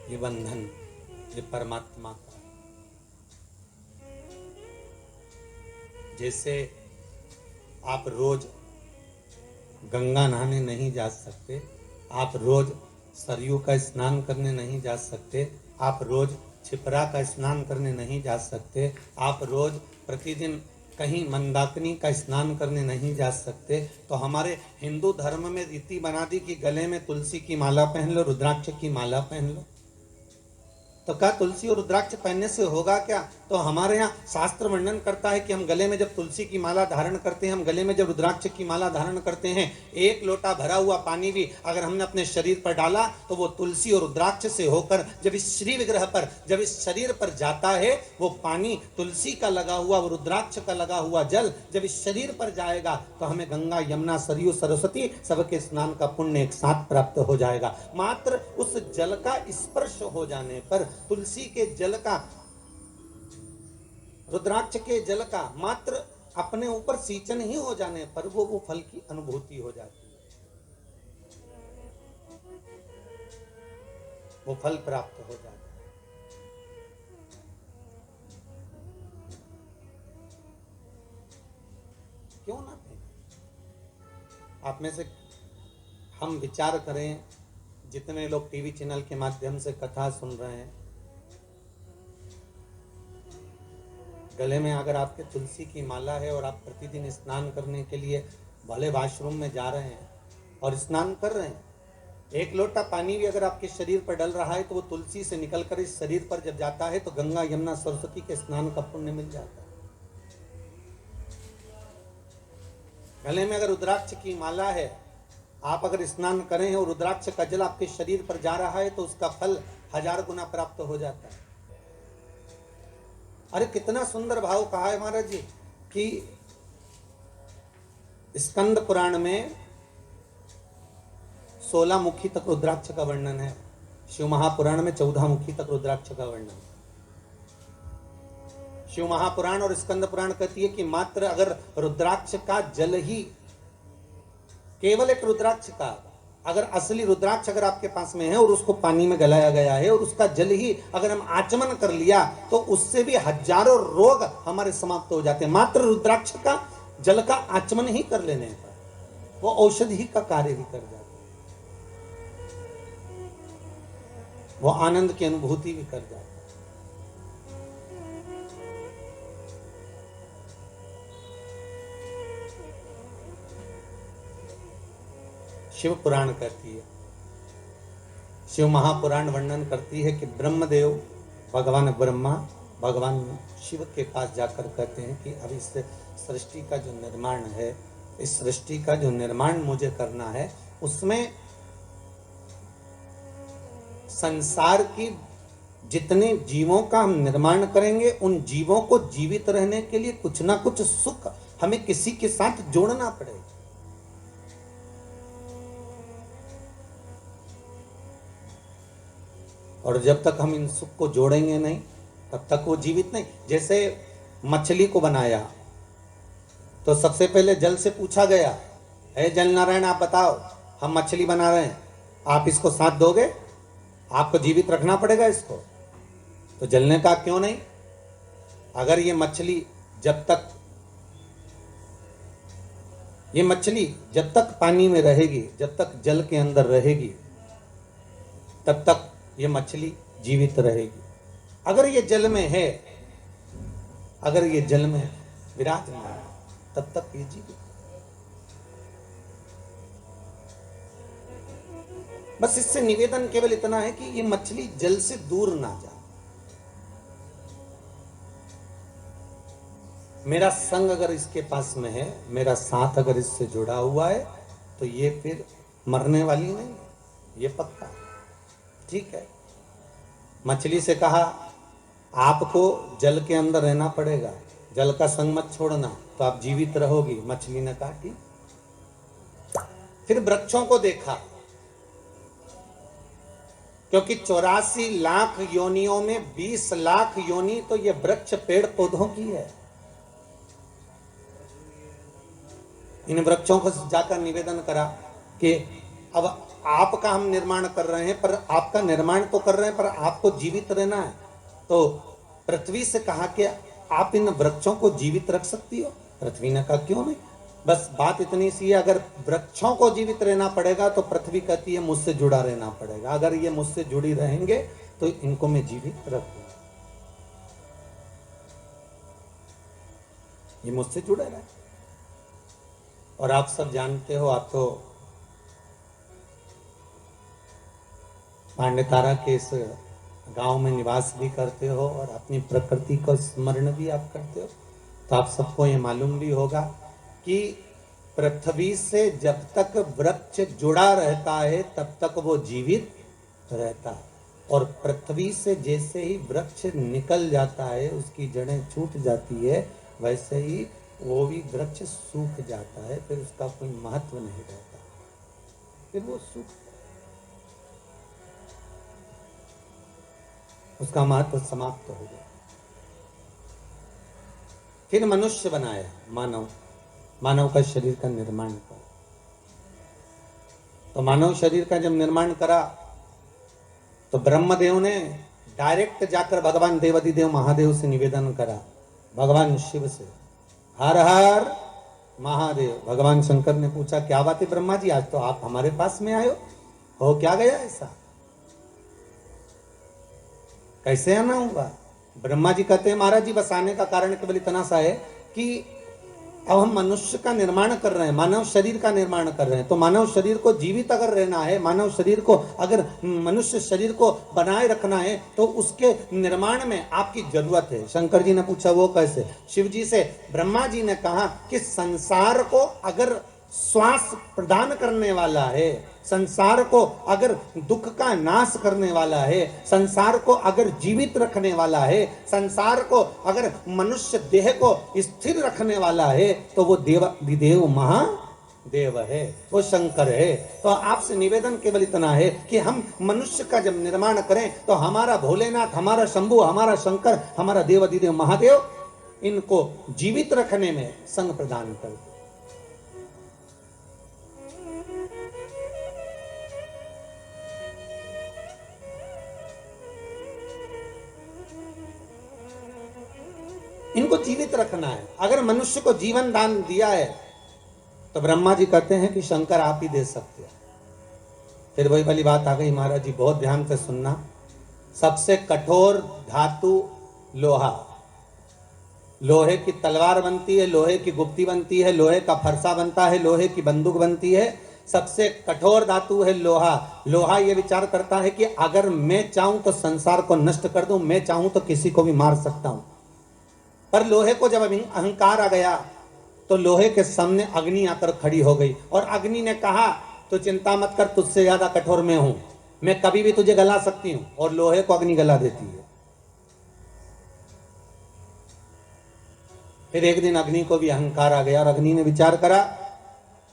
ये बंधन, ये परमात्मा का। जैसे आप रोज गंगा नहाने नहीं जा सकते, आप रोज सरयू का स्नान करने नहीं जा सकते, आप रोज छिपरा का स्नान करने नहीं जा सकते, आप रोज प्रतिदिन कहीं मंदाकिनी का स्नान करने नहीं जा सकते, तो हमारे हिंदू धर्म में रीति बना दी कि गले में तुलसी की माला पहन लो, रुद्राक्ष की माला पहन लो। तो क्या तुलसी और रुद्राक्ष पहनने से होगा क्या? तो हमारे यहाँ शास्त्र वर्णन करता है कि हम गले में जब तुलसी की माला धारण करते हैं, हम गले में जब रुद्राक्ष की माला धारण करते हैं, एक लोटा भरा हुआ पानी भी अगर हमने अपने शरीर पर डाला तो वो तुलसी और रुद्राक्ष से होकर जब इस श्री विग्रह पर, जब इस शरीर पर जाता है, वो पानी तुलसी का लगा हुआ, वो रुद्राक्ष का लगा हुआ जल जब इस शरीर पर जाएगा तो हमें गंगा, यमुना, सरयू, सरस्वती सबके स्नान का पुण्य एक साथ प्राप्त हो जाएगा। मात्र उस जल का स्पर्श हो जाने पर, तुलसी के जल का, रुद्राक्ष के जल का मात्र अपने ऊपर सींचन ही हो जाने पर वो फल की अनुभूति हो जाती है, वो फल प्राप्त हो जाता है। क्यों ना फेंकें? आप में से हम विचार करें, जितने लोग टीवी चैनल के माध्यम से कथा सुन रहे हैं, गले में अगर आपके तुलसी की माला है और आप प्रतिदिन स्नान करने के लिए भले वॉशरूम में जा रहे हैं और स्नान कर रहे हैं, एक लोटा पानी भी अगर आपके शरीर पर डल रहा है तो वो तुलसी से निकलकर इस शरीर पर जब जाता है तो गंगा, यमुना, सरस्वती के स्नान का पुण्य मिल जाता है। गले में अगर रुद्राक्ष की माला है, आप अगर स्नान करें और रुद्राक्ष का जल आपके शरीर पर जा रहा है तो उसका फल 1000 गुना प्राप्त हो जाता है। अरे कितना सुंदर भाव कहा है महाराज जी कि स्कंद पुराण में 16 मुखी तक रुद्राक्ष का वर्णन है, शिव महापुराण में 14 मुखी तक रुद्राक्ष का वर्णन। शिव महापुराण और स्कंद पुराण कहती है कि मात्र अगर रुद्राक्ष का जल ही, केवल एक रुद्राक्ष का, अगर असली रुद्राक्ष अगर आपके पास में है और उसको पानी में गलाया गया है और उसका जल ही अगर हम आचमन कर लिया तो उससे भी हजारों रोग हमारे समाप्त हो जाते हैं। मात्र रुद्राक्ष का जल का आचमन ही कर लेने पर वो औषधि का कार्य भी कर जाता है, वो आनंद की अनुभूति भी कर जाता है। शिव पुराण कहती है, शिव महापुराण वर्णन करती है कि ब्रह्मदेव, भगवान ब्रह्मा भगवान शिव के पास जाकर कहते हैं कि अब इस सृष्टि का जो निर्माण है, इस सृष्टि का जो निर्माण मुझे करना है, उसमें संसार की जितने जीवों का हम निर्माण करेंगे, उन जीवों को जीवित रहने के लिए कुछ ना कुछ सुख हमें किसी के साथ जोड़ना पड़ेगा। और जब तक हम इन सुख को जोड़ेंगे नहीं तब तक वो जीवित नहीं। जैसे मछली को बनाया तो सबसे पहले जल से पूछा गया, हे जल नारायण आप बताओ, हम मछली बना रहे हैं, आप इसको साथ दोगे? आपको जीवित रखना पड़ेगा इसको। तो जल ने कहा क्यों नहीं, अगर ये मछली जब तक पानी में रहेगी, जब तक जल के अंदर रहेगी, तब तक ये मछली जीवित रहेगी। अगर ये जल में है, अगर ये जल में विराजमान, तब तक ये जीवित। बस इससे निवेदन केवल इतना है कि ये मछली जल से दूर ना जाए। मेरा संग अगर इसके पास में है, मेरा साथ अगर इससे जुड़ा हुआ है, तो ये फिर मरने वाली नहीं है, ये पक्का है। ठीक है, मछली से कहा आपको जल के अंदर रहना पड़ेगा, जल का संग मत छोड़ना, तो आप जीवित रहोगी। मछली ने कहा ठीक। फिर वृक्षों को देखा, क्योंकि 84 लाख योनियों में 20 लाख योनि तो ये वृक्ष पेड़ पौधों की है। इन वृक्षों को जाकर निवेदन करा कि अब आपका हम निर्माण कर रहे हैं, पर आपका निर्माण तो कर रहे हैं, पर आपको जीवित रहना है। तो पृथ्वी से कहा कि आप इन वृक्षों को जीवित रख सकती हो? पृथ्वी ने कहा क्यों नहीं। बस बात इतनी सी है, अगर वृक्षों को जीवित रहना पड़ेगा तो पृथ्वी कहती है मुझसे जुड़ा रहना पड़ेगा। अगर ये मुझसे जुड़ी रहेंगे तो इनको मैं जीवित रखूंगा। ये मुझसे जुड़े रहे। और आप सब जानते हो, आप तो पांडेतारा के इस गांव में निवास भी करते हो और अपनी प्रकृति को स्मरण भी आप करते हो, तो आप सबको ये मालूम भी होगा कि पृथ्वी से जब तक वृक्ष जुड़ा रहता है तब तक वो जीवित रहता है, और पृथ्वी से जैसे ही वृक्ष निकल जाता है, उसकी जड़ें छूट जाती है, वैसे ही वो भी वृक्ष सूख जाता है, फिर उसका कोई महत्व नहीं रहता, फिर वो सूख, उसका महत्व समाप्त हो गया। फिर मनुष्य बनाया, मानव का शरीर का निर्माण करा। तो मानव शरीर का जब निर्माण करा तो ब्रह्मदेव ने डायरेक्ट जाकर भगवान देवाधिदेव महादेव से निवेदन करा, भगवान शिव से, हर हर महादेव। भगवान शंकर ने पूछा क्या बात है ब्रह्मा जी, आज तो आप हमारे पास में आए हो क्या गया ऐसा, कैसे आना होगा? ब्रह्मा जी कहते हैं महाराज जी बस आने का कारण केवल इतना सा है कि अब हम मनुष्य का निर्माण कर रहे हैं, मानव शरीर का निर्माण कर रहे हैं, तो मानव शरीर को जीवित अगर रहना है, मानव शरीर को अगर मनुष्य शरीर को बनाए रखना है, तो उसके निर्माण में आपकी जरूरत है। शंकर जी ने पूछा वो कैसे? शिव जी से ब्रह्मा जी ने कहा कि संसार को अगर श्वास प्रदान करने वाला है, संसार को अगर दुख का नाश करने वाला है, संसार को अगर जीवित रखने वाला है, संसार को अगर मनुष्य देह को स्थिर रखने वाला है, तो वो देवाधिदेव महादेव है, वो शंकर है। तो आपसे निवेदन केवल इतना है कि हम मनुष्य का जब निर्माण करें तो हमारा भोलेनाथ, हमारा शंभु, हमारा शंकर, हमारा देवाधिदेव महादेव इनको जीवित रखने में संग प्रदान कर। इनको जीवित रखना है। अगर मनुष्य को जीवन दान दिया है तो ब्रह्मा जी कहते हैं कि शंकर आप ही दे सकते हैं। फिर वही वाली बात आ गई, महाराज जी बहुत ध्यान से सुनना, सबसे कठोर धातु लोहा, लोहे की तलवार बनती है, लोहे की गुप्ती बनती है, लोहे का फरसा बनता है, लोहे की बंदूक बनती है, सबसे कठोर धातु है लोहा। लोहा ये विचार करता है कि अगर मैं चाहूं तो संसार को नष्ट कर दूं, मैं चाहूं तो किसी को भी मार सकता हूं। पर लोहे को जब अहंकार आ गया तो लोहे के सामने अग्नि आकर खड़ी हो गई, और अग्नि ने कहा तो चिंता मत कर, तुझसे ज्यादा कठोर मैं हूं, मैं कभी भी तुझे गला सकती हूं, और लोहे को अग्नि गला देती है। फिर एक दिन अग्नि को भी अहंकार आ गया और अग्नि ने विचार करा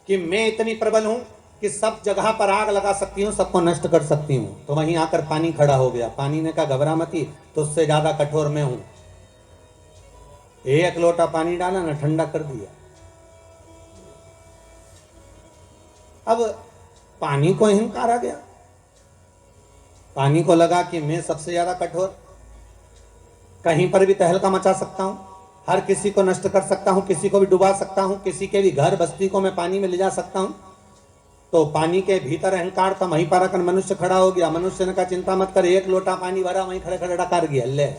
कि मैं इतनी प्रबल हूं कि सब जगह पर आग लगा सकती हूं, सबको नष्ट कर सकती हूं। तो वहीं आकर पानी खड़ा हो गया। पानी ने कहा घबरा मती, तुझसे ज्यादा कठोर मैं हूं। एक लोटा पानी डाला ना, ठंडा कर दिया। अब पानी को अहंकार आ गया, पानी को लगा कि मैं सबसे ज्यादा कठोर, कहीं पर भी तहलका मचा सकता हूं, हर किसी को नष्ट कर सकता हूं, किसी को भी डुबा सकता हूं, किसी के भी घर बस्ती को मैं पानी में ले जा सकता हूं। तो पानी के भीतर अहंकार था, वहीं पर आकर मनुष्य खड़ा हो गया। मनुष्य ने कहा चिंता मत कर, एक लोटा पानी भरा, वहीं खड़े खड़े डकार गया। ले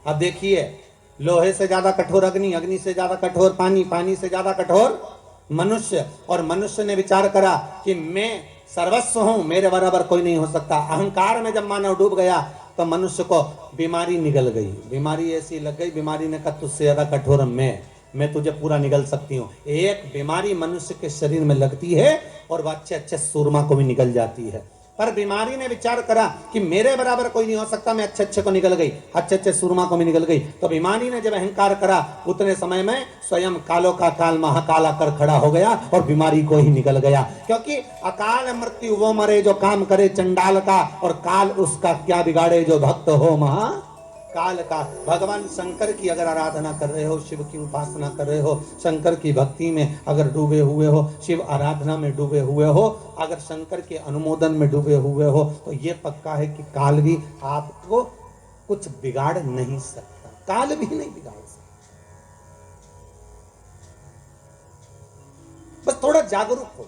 अब देखिए, लोहे से ज्यादा कठोर अग्नि, अग्नि से ज्यादा कठोर पानी, पानी से ज्यादा कठोर मनुष्य, और मनुष्य ने विचार करा कि मैं सर्वस्व हूं, मेरे बराबर कोई नहीं हो सकता। अहंकार में जब मानव डूब गया तो मनुष्य को बीमारी निगल गई, बीमारी ऐसी लग गई, बीमारी ने कहा तुझसे ज्यादा कठोर मैं तुझे पूरा निगल सकती हूँ। एक बीमारी मनुष्य के शरीर में लगती है और वह अच्छे अच्छे सूरमा को भी निगल जाती है। पर बीमारी ने विचार करा कि मेरे बराबर कोई नहीं हो सकता, मैं अच्छे अच्छे को निकल गई, अच्छे अच्छे सूरमा को भी निकल गई। तो बीमारी ने जब अहंकार करा, उतने समय में स्वयं कालों का काल महाकाल आकर खड़ा हो गया और बीमारी को ही निकल गया। क्योंकि अकाल मृत्यु वो मरे जो काम करे चंडाल का, और काल उसका क्या बिगाड़े जो भक्त हो महा काल का। भगवान शंकर की अगर आराधना कर रहे हो, शिव की उपासना कर रहे हो, शंकर की भक्ति में अगर डूबे हुए हो, शिव आराधना में डूबे हुए हो, अगर शंकर के अनुमोदन में डूबे हुए हो, तो ये पक्का है कि काल भी आपको कुछ बिगाड़ नहीं सकता, काल भी नहीं बिगाड़ सकता। बस थोड़ा जागरूक हो।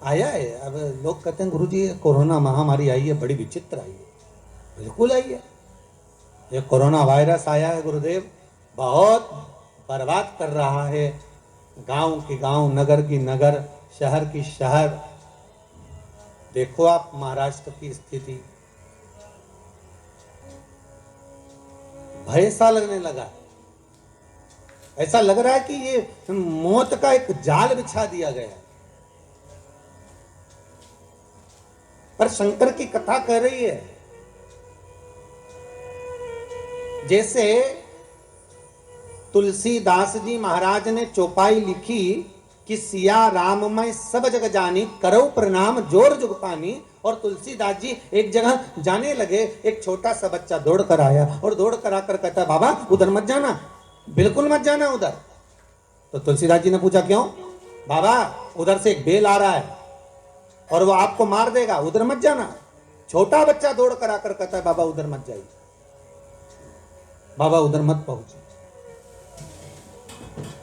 आया है, अब लोग कहते हैं गुरुजी कोरोना महामारी आई है, बड़ी विचित्र आई है। बिल्कुल आई है। ये कोरोना वायरस आया है गुरुदेव, बहुत बर्बाद कर रहा है, गांव की गांव, नगर की नगर, शहर की शहर। देखो आप महाराष्ट्र की स्थिति, भय सा लगने लगा। ऐसा लग रहा है कि ये मौत का एक जाल बिछा दिया गया है। पर शंकर की कथा कह रही है, जैसे तुलसीदास जी महाराज ने चौपाई लिखी कि सिया राम मैं सब जग जानी, करो प्रणाम जोर जुग पानी। और तुलसीदास जी एक जगह जाने लगे, एक छोटा सा बच्चा दौड़ कर आया और दौड़ कर आकर कहता, बाबा उधर मत जाना, बिल्कुल मत जाना उधर। तो तुलसीदास जी ने पूछा क्यों? बाबा उधर से एक बेल आ रहा है और वो आपको मार देगा, उधर मत जाना। छोटा बच्चा दौड़ कर आकर कहता है, बाबा उधर मत जाइए, बाबा उधर मत पहुंचे।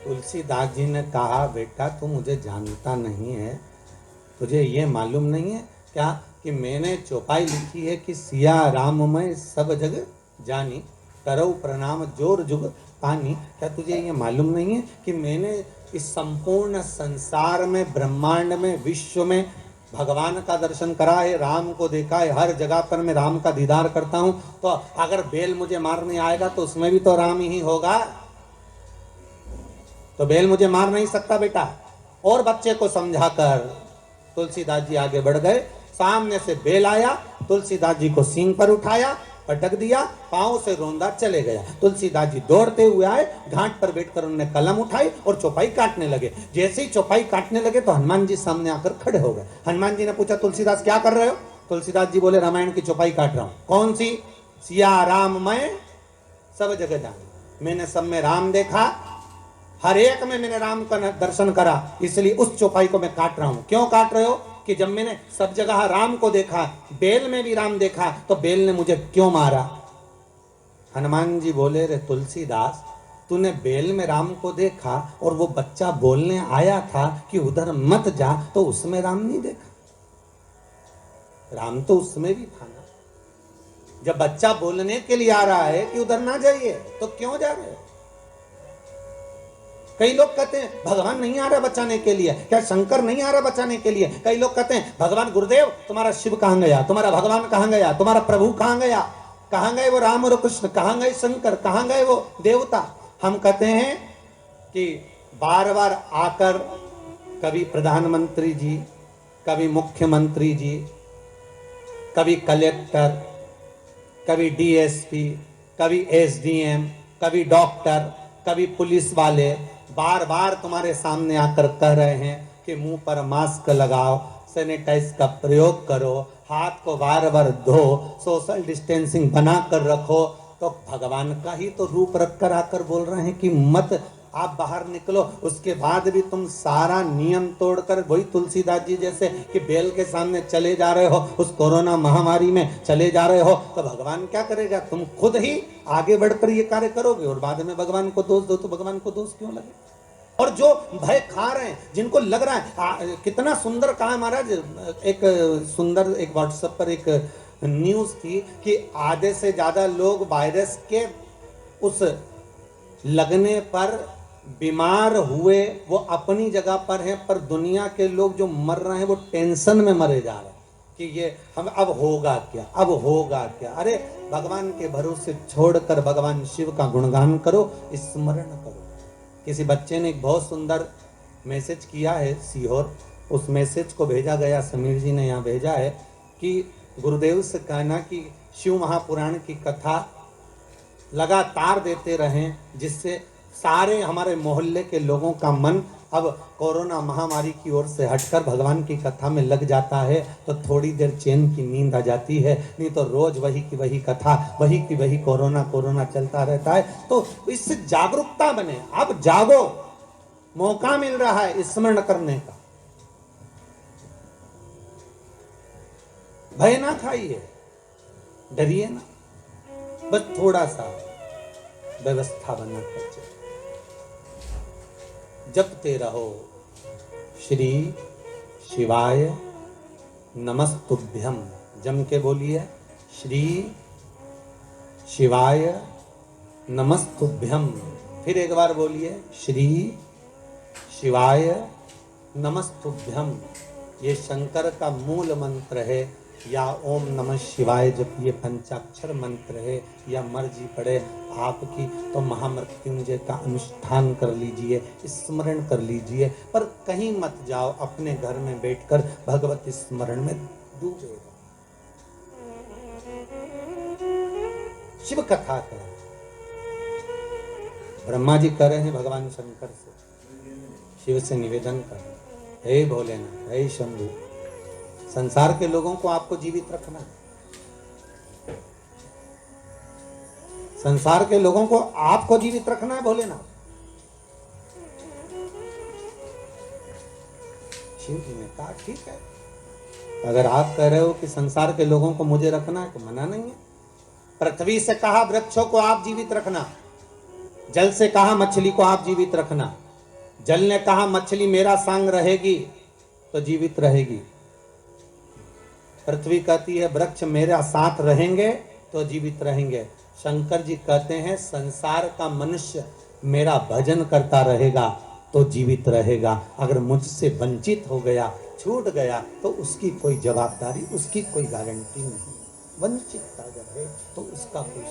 तुलसीदास जी ने कहा, बेटा तू मुझे जानता नहीं है, तुझे ये मालूम नहीं है क्या कि मैंने चौपाई लिखी है कि सिया राम मैं सब जग जानी, करो प्रणाम जोर जुग पानी। क्या तुझे ये मालूम नहीं है कि मैंने इस संपूर्ण संसार में, ब्रह्मांड में, विश्व में भगवान का दर्शन करा है, राम को देखा है, हर जगह पर मैं राम का दीदार करता हूं। तो अगर बेल मुझे मारने आएगा तो उसमें भी तो राम ही होगा, तो बेल मुझे मार नहीं सकता बेटा। और बच्चे को समझाकर तुलसीदास जी आगे बढ़ गए। सामने से बेल आया, तुलसीदास जी को सींग पर उठाया, पटक दिया, पांव से रोंदा चले गया। तुलसीदास जी दौड़ते हुए आए, घाट पर बैठकर उन्होंने कलम उठाई और चौपाई काटने लगे। जैसे ही चौपाई काटने लगे तो हनुमान जी सामने आकर खड़े हो गए। हनुमान जी ने पूछा, तुलसीदास क्या कर रहे हो? तुलसीदास जी बोले, रामायण की चौपाई काट रहा हूं। कौन सी? सिया राम मैं सब जगह जानी, मैंने सब में राम देखा, हर एक में मैंने राम का दर्शन करा, इसलिए उस चौपाई को मैं काट रहा हूं। क्यों काट रहे हो? कि जब मैंने सब जगह राम को देखा, बेल में भी राम देखा, तो बेल ने मुझे क्यों मारा? हनुमान जी बोले, रे तुलसीदास, तूने बेल में राम को देखा और वो बच्चा बोलने आया था कि उधर मत जा, तो उसमें राम नहीं देखा? राम तो उसमें भी था ना। जब बच्चा बोलने के लिए आ रहा है कि उधर ना जाइए, तो क्यों जा रहे हो? कई लोग कहते हैं भगवान नहीं आ रहा बचाने के लिए, क्या शंकर नहीं आ रहा बचाने के लिए? कई लोग कहते हैं भगवान गुरुदेव तुम्हारा शिव कहां गया, तुम्हारा भगवान कहां गया, तुम्हारा प्रभु कहां गया, कहां गए वो राम और कृष्ण, कहां गए शंकर, कहां गए वो देवता? हम कहते हैं कि बार बार आकर कभी प्रधानमंत्री जी, कभी मुख्यमंत्री जी, कभी कलेक्टर, कभी डीएसपी, कभी एसडीएम, कभी डॉक्टर, कभी पुलिस वाले बार बार तुम्हारे सामने आकर कह रहे हैं कि मुंह पर मास्क लगाओ, सैनिटाइज का प्रयोग करो, हाथ को बार बार धो, सोशल डिस्टेंसिंग बना कर रखो। तो भगवान का ही तो रूप रख कर आकर बोल रहे हैं कि मत आप बाहर निकलो, उसके बाद भी तुम सारा नियम तोड़कर वही तुलसीदास जी जैसे कि बेल के सामने चले जा रहे हो, उस कोरोना महामारी में चले जा रहे हो। तो भगवान क्या करेगा? तुम खुद ही आगे बढ़कर ये कार्य करोगे और बाद में भगवान को दोष दो, तो भगवान को दोष क्यों लगे? और जो भय खा रहे हैं, जिनको लग रहा है, कितना सुंदर कहा महाराज, एक सुंदर एक व्हाट्सएप पर एक न्यूज थी कि आधे से ज्यादा लोग वायरस के उस लगने पर बीमार हुए वो अपनी जगह पर हैं, पर दुनिया के लोग जो मर रहे हैं वो टेंशन में मरे जा रहे हैं कि ये हम अब होगा क्या, अब होगा क्या। अरे भगवान के भरोसे छोड़कर भगवान शिव का गुणगान करो, स्मरण करो। किसी बच्चे ने एक बहुत सुंदर मैसेज किया है सीहोर, उस मैसेज को भेजा गया, समीर जी ने यहाँ भेजा है कि गुरुदेव से कहना कि शिव महापुराण की कथा लगातार देते रहें, जिससे सारे हमारे मोहल्ले के लोगों का मन अब कोरोना महामारी की ओर से हटकर भगवान की कथा में लग जाता है तो थोड़ी देर चैन की नींद आ जाती है, नहीं तो रोज वही की वही कथा, वही की वही कोरोना कोरोना चलता रहता है। तो इससे जागरूकता बने, अब जागो, मौका मिल रहा है स्मरण करने का। भय ना खाइए, डरिए ना, बस थोड़ा सा व्यवस्था बना कर चलिए। जपते रहो श्री शिवाय नमस्तुभ्यम, जम के बोलिए श्री शिवाय नमस्तुभ्यम। फिर एक बार बोलिए श्री शिवाय नमस्तुभ्यम। ये शंकर का मूल मंत्र है, या ओम नमः शिवाय जब ये पंचाक्षर मंत्र है, या मर्जी पड़े आपकी तो महामृत्युंजय का अनुष्ठान कर लीजिए, स्मरण कर लीजिए, पर कहीं मत जाओ, अपने घर में बैठकर भगवत स्मरण में डूबे रहो, शिव कथा करो। ब्रह्मा जी कह रहे हैं भगवान शंकर से, शिव से निवेदन कर, हे भोलेनाथ, हे शंभु, संसार के लोगों को आपको जीवित रखना है, संसार के लोगों को आपको जीवित रखना है भोलेनाथ। शिव जी ने कहा ठीक है, अगर आप कह रहे हो कि संसार के लोगों को मुझे रखना है तो मना नहीं है। पृथ्वी से कहा वृक्षों को आप जीवित रखना, जल से कहा मछली को आप जीवित रखना, जल ने कहा मछली मेरा संग रहेगी तो जीवित रहेगी, पृथ्वी कहती है वृक्ष मेरा साथ रहेंगे तो जीवित रहेंगे। शंकर जी कहते हैं संसार का मनुष्य मेरा भजन करता रहेगा तो जीवित रहेगा, अगर मुझसे वंचित हो गया, छूट गया तो उसकी कोई जवाबदारी, उसकी कोई गारंटी नहीं। वंचित अगर है तो उसका कोई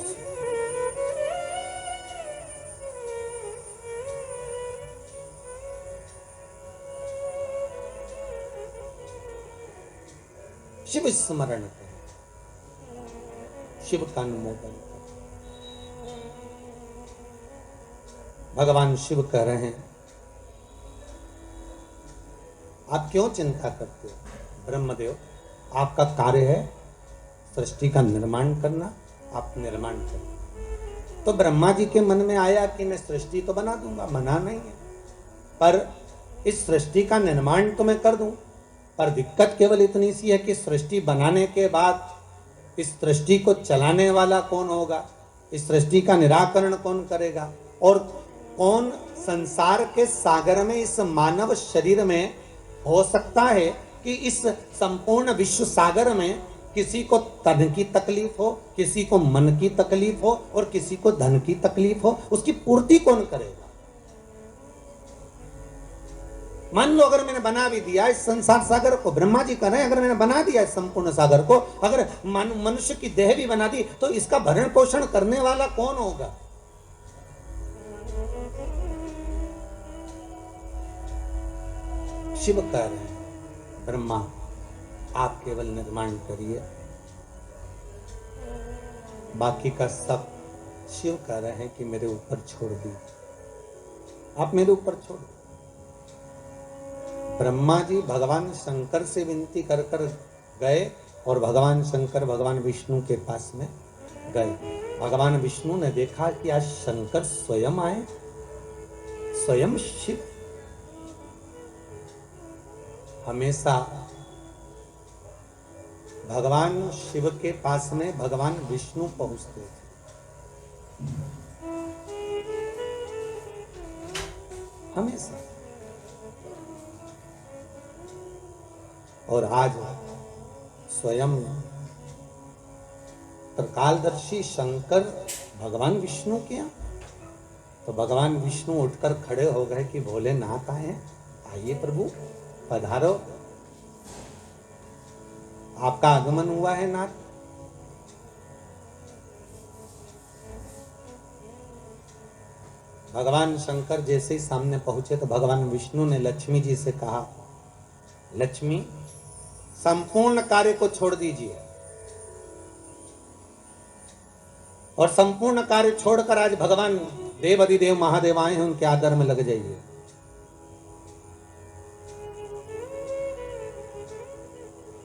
शिव स्मरण करें, शिव का अनुमोदन करें। भगवान शिव कह रहे हैं आप क्यों चिंता करते हो? ब्रह्मदेव, आपका कार्य है सृष्टि का निर्माण करना, आप निर्माण करें। तो ब्रह्मा जी के मन में आया कि मैं सृष्टि तो बना दूंगा, मना नहीं है, पर इस सृष्टि का निर्माण तो मैं कर दूं, पर दिक्कत केवल इतनी सी है कि सृष्टि बनाने के बाद इस सृष्टि को चलाने वाला कौन होगा, इस सृष्टि का निराकरण कौन करेगा, और कौन संसार के सागर में इस मानव शरीर में हो सकता है कि इस संपूर्ण विश्व सागर में किसी को तन की तकलीफ हो, किसी को मन की तकलीफ हो और किसी को धन की तकलीफ हो, उसकी पूर्ति कौन करेगा? मान लो अगर मैंने बना भी दिया इस संसार सागर को, ब्रह्मा जी कह रहे हैं अगर मैंने बना दिया इस संपूर्ण सागर को, अगर मनुष्य की देह भी बना दी तो इसका भरण पोषण करने वाला कौन होगा? शिव कह रहे हैं ब्रह्मा आप केवल निर्माण करिए, बाकी का सब शिव कह रहे हैं कि मेरे ऊपर छोड़ दीजिए, आप मेरे ऊपर छोड़। ब्रह्मा जी भगवान शंकर से विनती कर कर गए और भगवान शंकर भगवान विष्णु के पास में गए। भगवान विष्णु ने देखा कि आज शंकर स्वयं आए, स्वयं शिव। हमेशा भगवान शिव के पास में भगवान विष्णु पहुंचते थे, हमेशा। और आज स्वयं त्रिकालदर्शी शंकर भगवान विष्णु के यहाँ, तो भगवान विष्णु उठकर खड़े हो गए कि भोलेनाथ आए हैं, आइए प्रभु पधारो, आपका आगमन हुआ है नाथ। भगवान शंकर जैसे ही सामने पहुंचे तो भगवान विष्णु ने लक्ष्मी जी से कहा, लक्ष्मी संपूर्ण कार्य को छोड़ दीजिए और संपूर्ण कार्य छोड़कर आज भगवान देव अधिदेव महादेव आए हैं, उनके आदर में लग जाइए।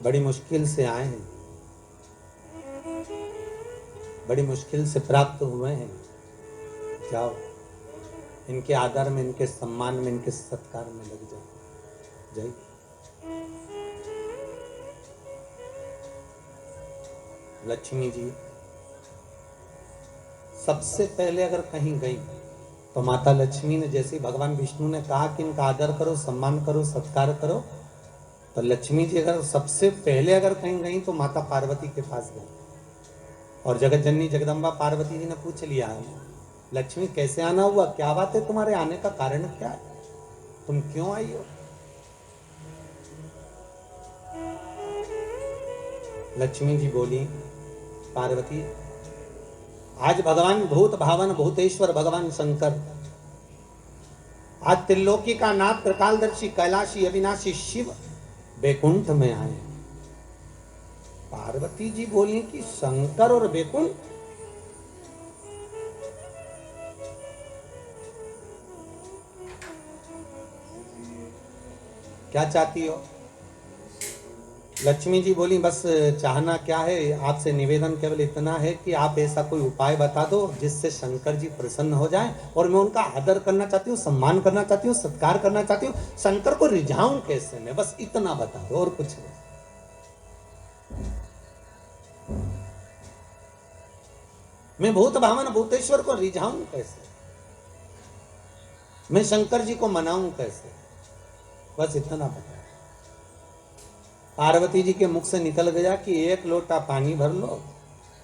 बड़ी मुश्किल से आए हैं, बड़ी मुश्किल से प्राप्त हुए हैं। जाओ, इनके आदर में, इनके सम्मान में, इनके सत्कार में लग जाओ। जय। लक्ष्मी जी सबसे पहले अगर कहीं गई तो माता लक्ष्मी ने, जैसे भगवान विष्णु ने कहा कि इनका आदर करो, सम्मान करो, सत्कार करो, तो लक्ष्मी जी अगर सबसे पहले अगर कहीं गई तो माता पार्वती के पास गई। और जगत जननी जगदम्बा पार्वती जी ने पूछ लिया, लक्ष्मी कैसे आना हुआ, क्या बात है, तुम्हारे आने का कारण क्या है, तुम क्यों आई हो? लक्ष्मी जी बोली, पार्वती, आज भगवान भूत भावन भूतेश्वर भगवान शंकर, आज त्रिलोकी का नाथ त्रिकालदर्शी कैलाशी अविनाशी शिव बैकुंठ में आए। पार्वती जी बोली कि शंकर और बैकुंठ, क्या चाहती हो? लक्ष्मी जी बोली, बस चाहना क्या है, आपसे निवेदन केवल इतना है कि आप ऐसा कोई उपाय बता दो जिससे शंकर जी प्रसन्न हो जाएं, और मैं उनका आदर करना चाहती हूँ, सम्मान करना चाहती हूँ, सत्कार करना चाहती हूँ, शंकर को रिझाऊं कैसे मैं, बस इतना बता दो और कुछ नहीं। मैं भूत भावन भूतेश्वर को रिझाऊं कैसे, मैं शंकर जी को मनाऊं कैसे, बस इतना बता। पार्वती जी के मुख से निकल गया कि एक लोटा पानी भर लो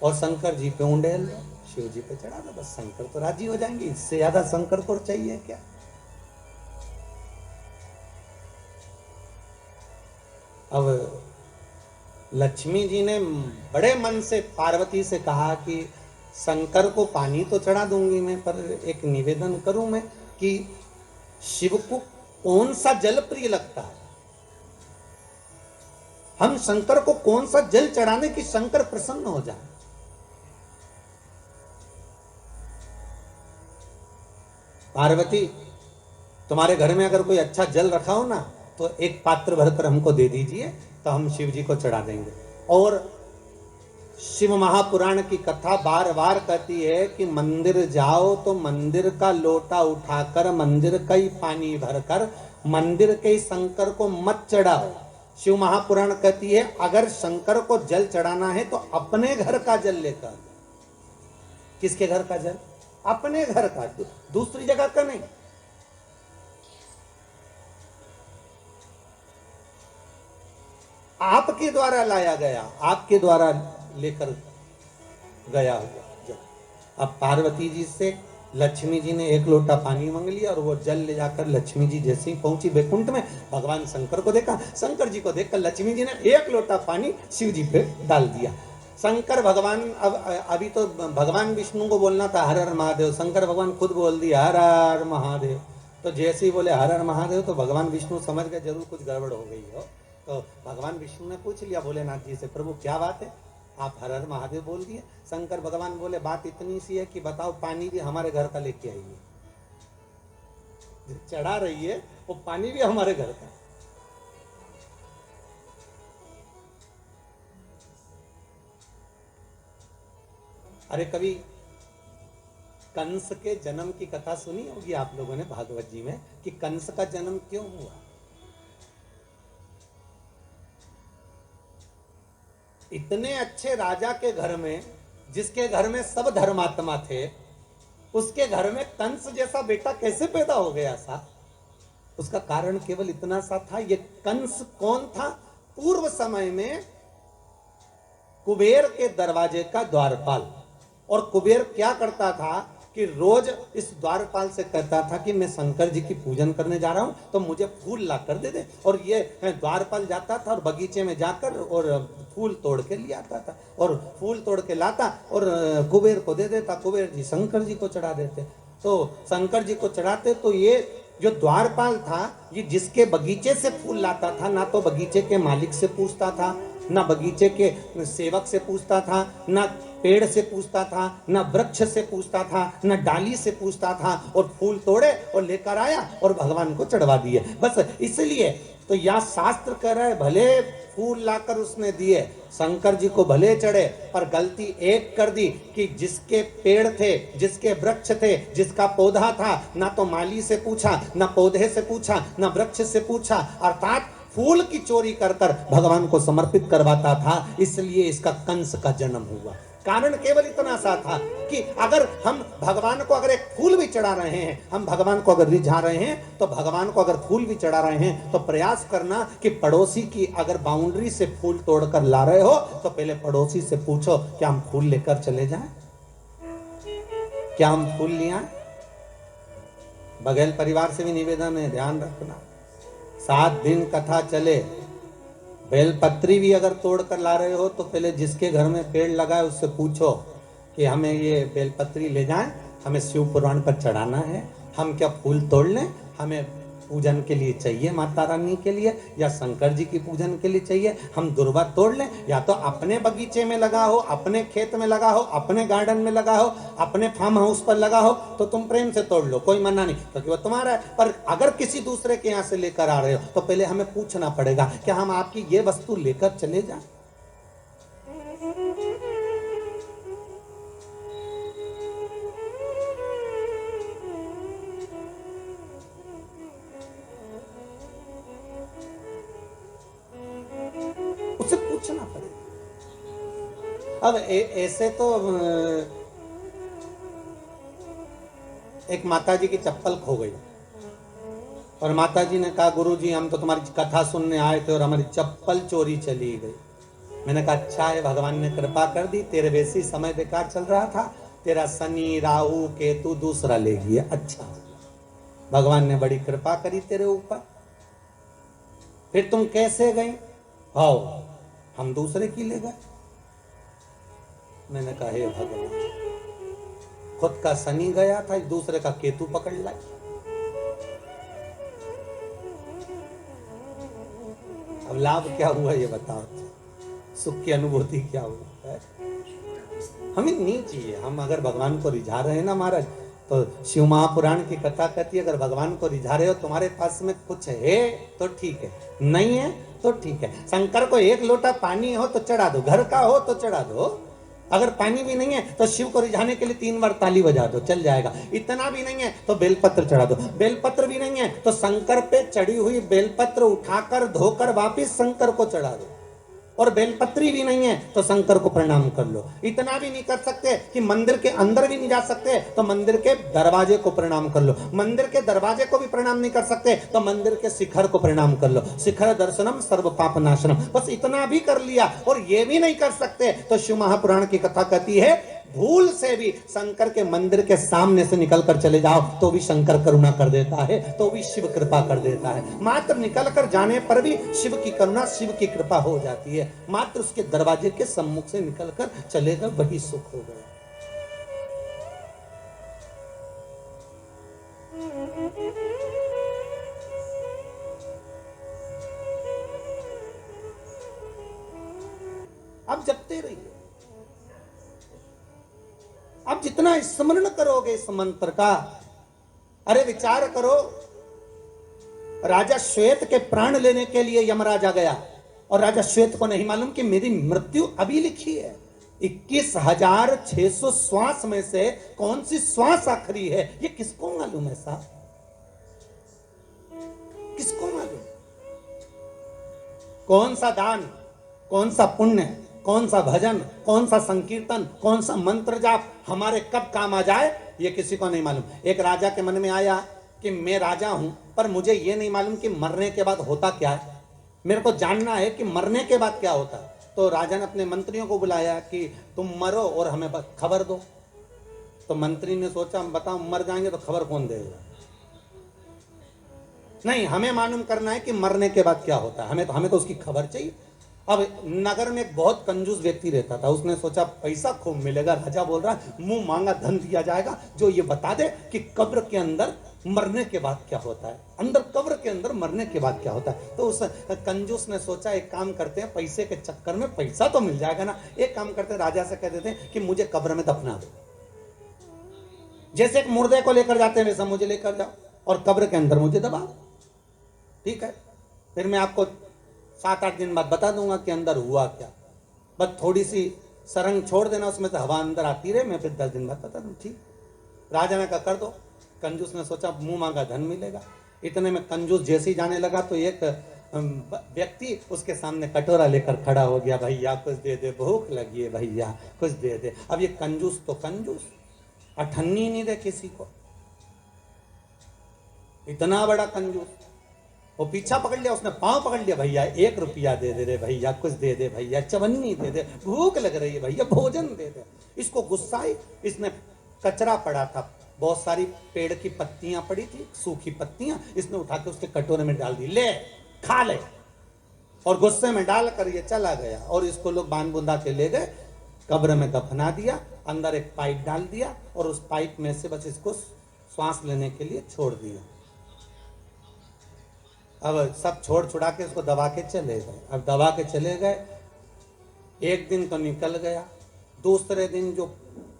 और शंकर जी पे उंडेल लो, शिव जी पे चढ़ा दो, बस शंकर तो राजी हो जाएंगे। इससे ज्यादा शंकर को चाहिए क्या? अब लक्ष्मी जी ने बड़े मन से पार्वती से कहा कि शंकर को पानी तो चढ़ा दूंगी मैं, पर एक निवेदन करूं मैं कि शिव को कौन सा जल प्रिय लगता है, हम शंकर को कौन सा जल चढ़ाने कि शंकर प्रसन्न हो जाए। पार्वती, तुम्हारे घर में अगर कोई अच्छा जल रखा हो ना तो एक पात्र भरकर हमको दे दीजिए, तो हम शिव जी को चढ़ा देंगे। और शिव महापुराण की कथा बार बार कहती है कि मंदिर जाओ तो मंदिर का लोटा उठाकर मंदिर का ही पानी भरकर मंदिर के शंकर को मत चढ़ाओ। शिव महापुराण कहती है अगर शंकर को जल चढ़ाना है तो अपने घर का जल लेकर। किसके घर का जल? अपने घर का, दूसरी जगह का नहीं। आपके द्वारा लाया गया, आपके द्वारा लेकर गया हुआ। अब पार्वती जी से लक्ष्मी जी ने एक लोटा पानी मांग लिया और वो जल ले जाकर लक्ष्मी जी जैसे ही पहुंची बैकुंठ में, भगवान शंकर को देखा, शंकर जी को देखकर लक्ष्मी जी ने एक लोटा पानी शिव जी पे डाल दिया। शंकर भगवान, अब अभी तो भगवान विष्णु को बोलना था हर हर महादेव, शंकर भगवान खुद बोल दिया हर हर महादेव। तो जैसे ही बोले हर हर महादेव तो भगवान विष्णु समझ गए जरूर कुछ गड़बड़ हो गई हो। तो भगवान विष्णु ने पूछ लिया भोलेनाथ जी से, प्रभु क्या बात है, आप हर हर महादेव बोल दिए। शंकर भगवान बोले बात इतनी सी है कि बताओ पानी भी हमारे घर का लेके आइए, चढ़ा रही है वो पानी भी हमारे घर का। अरे कभी कंस के जन्म की कथा सुनी होगी आप लोगों ने भागवत जी में कि कंस का जन्म क्यों हुआ। इतने अच्छे राजा के घर में, जिसके घर में सब धर्मात्मा थे, उसके घर में कंस जैसा बेटा कैसे पैदा हो गया था? उसका कारण केवल इतना सा था, ये कंस कौन था? पूर्व समय में कुबेर के दरवाजे का द्वारपाल। और कुबेर क्या करता था कि रोज इस द्वारपाल से कहता था कि मैं शंकर जी की पूजन करने जा रहा हूं तो मुझे फूल ला कर दे दे। और ये द्वारपाल जाता था और बगीचे में जाकर और फूल तोड़ के ले आता था और फूल तोड़ के लाता और कुबेर को दे देता। कुबेर जी शंकर जी को चढ़ा देते। तो शंकर जी को चढ़ाते तो ये जो द्वारपाल था, ये जिसके बगीचे से फूल लाता था, ना तो बगीचे के मालिक से पूछता था, ना बगीचे के सेवक से पूछता था, ना पेड़ से पूछता था, ना वृक्ष से पूछता था, ना डाली से पूछता था, और फूल तोड़े और लेकर आया और भगवान को चढ़वा दिए। बस इसलिए तो यहाँ शास्त्र कह रहा है भले फूल लाकर उसने दिए, शंकर जी को भले चढ़े, पर गलती एक कर दी कि जिसके पेड़ थे, जिसके वृक्ष थे, जिसका पौधा था, ना तो माली से पूछा, ना पौधे से पूछा, ना वृक्ष से पूछा, अर्थात फूल की चोरी कर कर भगवान को समर्पित करवाता था। इसलिए इसका कंस का जन्म हुआ। कारण केवल इतना सा था कि अगर हम भगवान को अगर एक फूल भी चढ़ा रहे हैं, हम भगवान को अगर रिझा रहे हैं, तो भगवान को अगर फूल भी चढ़ा रहे हैं तो प्रयास करना कि पड़ोसी की अगर बाउंड्री से फूल तोड़कर ला रहे हो तो पहले पड़ोसी से पूछो क्या हम फूल लेकर चले जाएं, क्या हम फूल ले आए। बघेल परिवार से भी निवेदन है, ध्यान रखना 7 दिन कथा चले, बेलपत्री भी अगर तोड़ कर ला रहे हो तो पहले जिसके घर में पेड़ लगा है उससे पूछो कि हमें ये बेलपत्री ले जाएं, हमें शिव पुराण पर चढ़ाना है, हम क्या फूल तोड़ लें, हमें पूजन के लिए चाहिए माता रानी के लिए या शंकर जी की पूजन के लिए चाहिए, हम दुर्वा तोड़ लें, या तो अपने बगीचे में लगा हो, अपने खेत में लगा हो, अपने गार्डन में लगा हो, अपने फार्म हाउस पर लगा हो तो तुम प्रेम से तोड़ लो, कोई मना नहीं, क्योंकि वो तुम्हारा है। पर अगर किसी दूसरे के यहाँ से लेकर आ रहे हो तो पहले हमें पूछना पड़ेगा क्या हम आपकी ये वस्तु लेकर चले जाएं। उसे पूछना पड़ेगा। अब ऐसे तो एक माताजी की चप्पल खो गई और माताजी ने कहा गुरुजी हम तो तुम्हारी कथा सुनने आए थे और हमारी चप्पल चोरी चली गई। मैंने कहा अच्छा है, भगवान ने कृपा कर दी, तेरे वैसे ही समय बेकार चल रहा था, तेरा शनि राहु केतु दूसरा ले गया, अच्छा भगवान ने बड़ी कृपा करी तेरे ऊपर। फिर तुम कैसे गई? आओ हम दूसरे की ले गए। मैंने कहा हे भगवान, खुद का शनि गया था, दूसरे का केतु पकड़ लाई। अब लाभ क्या हुआ ये बताओ, सुख की अनुभूति क्या हुआ है? हमें नहीं चाहिए। हम अगर भगवान को रिझा रहे हैं ना महाराज, तो शिव महापुराण की कथा कहती है अगर भगवान को रिझा रहे हो, तुम्हारे पास में कुछ है तो ठीक है, नहीं है तो ठीक है। शंकर को एक लोटा पानी हो तो चढ़ा दो, घर का हो तो चढ़ा दो, अगर पानी भी नहीं है तो शिव को रिझाने के लिए 3 बार ताली बजा दो, चल जाएगा। इतना भी नहीं है तो बेलपत्र चढ़ा दो, बेलपत्र भी नहीं है तो शंकर पे चढ़ी हुई बेलपत्र उठाकर धोकर वापिस शंकर को चढ़ा दो, और बेलपत्री भी नहीं है तो शंकर को प्रणाम कर लो। इतना भी नहीं कर सकते कि मंदिर के अंदर भी नहीं जा सकते तो मंदिर के दरवाजे को प्रणाम कर लो, मंदिर के दरवाजे को भी प्रणाम नहीं कर सकते तो मंदिर के शिखर को प्रणाम कर लो। शिखर दर्शनम सर्व पाप नाशनम, बस इतना भी कर लिया और ये भी नहीं कर सकते तो शिव महापुराण की कथा कहती है भूल से भी शंकर के मंदिर के सामने से निकल कर चले जाओ तो भी शंकर करुणा कर देता है, तो भी शिव कृपा कर देता है। मात्र निकल कर जाने पर भी शिव की करुणा, शिव की कृपा हो जाती है। मात्र उसके दरवाजे के सम्मुख से निकल कर चलेगा वही सुख हो गया। अब जपते रहिए, अब जितना स्मरण करोगे इस मंत्र का, अरे विचार करो, राजा श्वेत के प्राण लेने के लिए यमराजा गया और राजा श्वेत को नहीं मालूम कि मेरी मृत्यु अभी लिखी है। 21,600 श्वास में से कौन सी श्वास आखिरी है ये किसको मालूम है साहब? किसको मालूम? कौन सा दान, कौन सा पुण्य, कौन सा भजन, कौन सा संकीर्तन, कौन सा मंत्र जाप हमारे कब काम आ जाए ये किसी को नहीं मालूम। एक राजा के मन में आया कि मैं राजा हूं पर मुझे ये नहीं मालूम कि मरने के बाद होता क्या है, मेरे को जानना है कि मरने के बाद क्या होता है। तो राजा ने अपने मंत्रियों को बुलाया कि तुम मरो और हमें खबर दो। तो मंत्री ने सोचा हम बताओ मर जाएंगे तो खबर कौन देगा, नहीं हमें मालूम करना है कि मरने के बाद क्या होता है, हमें तो उसकी खबर चाहिए। अब नगर में एक बहुत कंजूस व्यक्ति रहता था, उसने सोचा पैसा खूब मिलेगा, राजा बोल रहा मुंह मांगा धन दिया जाएगा जो ये बता दे कि कब्र के अंदर मरने के बाद क्या होता है, अंदर कब्र के अंदर मरने के बाद क्या होता है। तो उस कंजूस ने सोचा एक काम करते हैं, पैसे के चक्कर में पैसा तो मिल जाएगा ना, एक काम करते हैं राजा से कह देते हैं कि मुझे कब्र में दफना दो, जैसे एक मुर्दे को लेकर जाते हैं वैसा मुझे लेकर जाओ और कब्र के अंदर मुझे दबा, ठीक है। फिर मैं आपको 7-8 दिन बाद बता दूंगा कि अंदर हुआ क्या। बस थोड़ी सी सरंग छोड़ देना, उसमें से हवा अंदर आती रहे, मैं फिर 10 दिन बाद बता दूँ। ठीक। राजा ने कहा कर दो। कंजूस ने सोचा मुंह मांगा धन मिलेगा। इतने में कंजूस जैसे ही जाने लगा तो एक व्यक्ति उसके सामने कटोरा लेकर खड़ा हो गया। भैया कुछ दे दे, भूख लगी है भैया, कुछ दे दे। अब ये कंजूस तो कंजूस, अठन्नी नहीं दे किसी को, इतना बड़ा कंजूस। वो पीछा पकड़ लिया, उसने पांव पकड़ लिया, भैया 1 रुपया दे दे रे भैया, कुछ दे दे भैया, चवन्नी दे दे, भूख लग रही है भैया, भोजन दे दे। इसको गुस्सा आई। इसने कचरा पड़ा था, बहुत सारी पेड़ की पत्तियां पड़ी थी, सूखी पत्तियां, इसने उठा के उसके कटोरे में डाल दी, ले खा ले। और गुस्से में डाल कर ये चला गया। और इसको लोग बांध बुंदा के ले गए, कब्र में दफना दिया, अंदर एक पाइप डाल दिया और उस पाइप में से बस इसको श्वास लेने के लिए छोड़ दिया। अब सब छोड़ छुड़ा के उसको दबा के चले गए। अब दबा के चले गए, एक दिन तो निकल गया, दूसरे दिन जो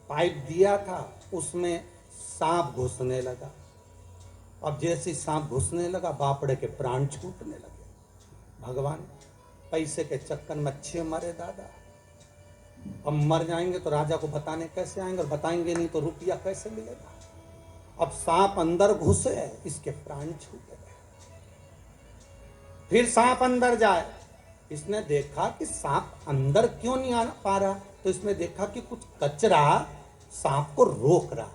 पाइप दिया था उसमें सांप घुसने लगा। अब जैसे सांप घुसने लगा, बापड़े के प्राण छूटने लगे। भगवान पैसे के चक्कर में अच्छे मरे दादा। अब मर जाएंगे तो राजा को बताने कैसे आएंगे, और बताएंगे नहीं तो रुपया कैसे मिलेगा। अब सांप अंदर घुसे, इसके प्राण छूट गए। फिर सांप अंदर जाए, इसने देखा कि सांप अंदर क्यों नहीं आ पा रहा, तो इसने देखा कि कुछ कचरा सांप को रोक रहा।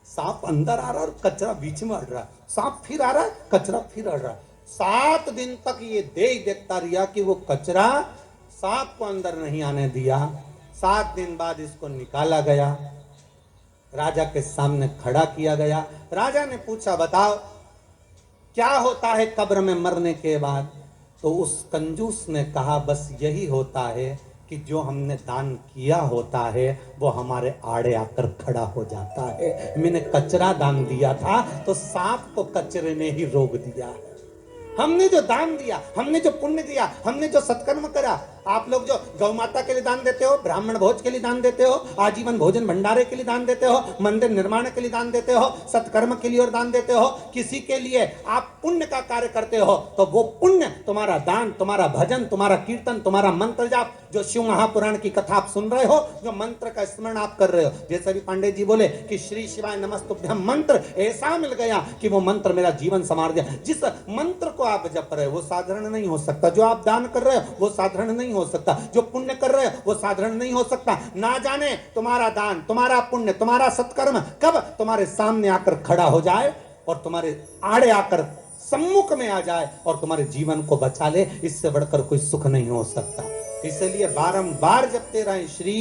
सांप अंदर आ रहा और कचरा बीच में अड़ रहा। सांप फिर आ रहा, कचरा फिर अड़ रहा। 7 दिन तक ये देखता रहा कि वो कचरा सांप को अंदर नहीं आने दिया। 7 दिन बाद इसको निकाला गया, राजा के सामने खड़ा किया गया। राजा ने पूछा बताओ क्या होता है कब्र में मरने के बाद। तो उस कंजूस ने कहा बस यही होता है कि जो हमने दान किया होता है वो हमारे आड़े आकर खड़ा हो जाता है। मैंने कचरा दान दिया था तो सांप को कचरे ने ही रोक दिया। हमने जो दान दिया, हमने जो पुण्य दिया, हमने जो सत्कर्म करा। आप लोग जो गौ माता के लिए दान देते हो, ब्राह्मण भोज के लिए दान देते हो, आजीवन भोजन भंडारे के लिए दान देते हो, मंदिर निर्माण के लिए दान देते हो, सत्कर्म के लिए और दान देते हो, किसी के लिए आप पुण्य का कार्य करते हो, तो वो पुण्य तुम्हारा दान, तुम्हारा भजन, तुम्हारा कीर्तन, तुम्हारा मंत्र जाप, जो शिव महापुराण की कथा आप सुन रहे हो, जो मंत्र का स्मरण आप कर रहे हो। जैसे भी पांडे जी बोले कि श्री शिवाय नमस्तुभ्यम मंत्र ऐसा मिल गया कि वो मंत्र मेरा जीवन संवार दिया। जिस मंत्र को आप जप रहे हो वो साधारण नहीं हो सकता, जो आप दान कर रहे हो वो साधारण नहीं हो सकता, जो पुण्य कर रहे हो वो साधारण नहीं हो सकता। ना जाने तुम्हारा दान, तुम्हारा पुण्य, तुम्हारा सत्कर्म कब तुम्हारे सामने आकर खड़ा हो जाए और तुम्हारे आड़े आकर सम्मुख में आ जाए और तुम्हारे जीवन को बचा ले। इससे बढ़कर कोई सुख नहीं हो सकता। इसलिए बारंबार जपते रहे श्री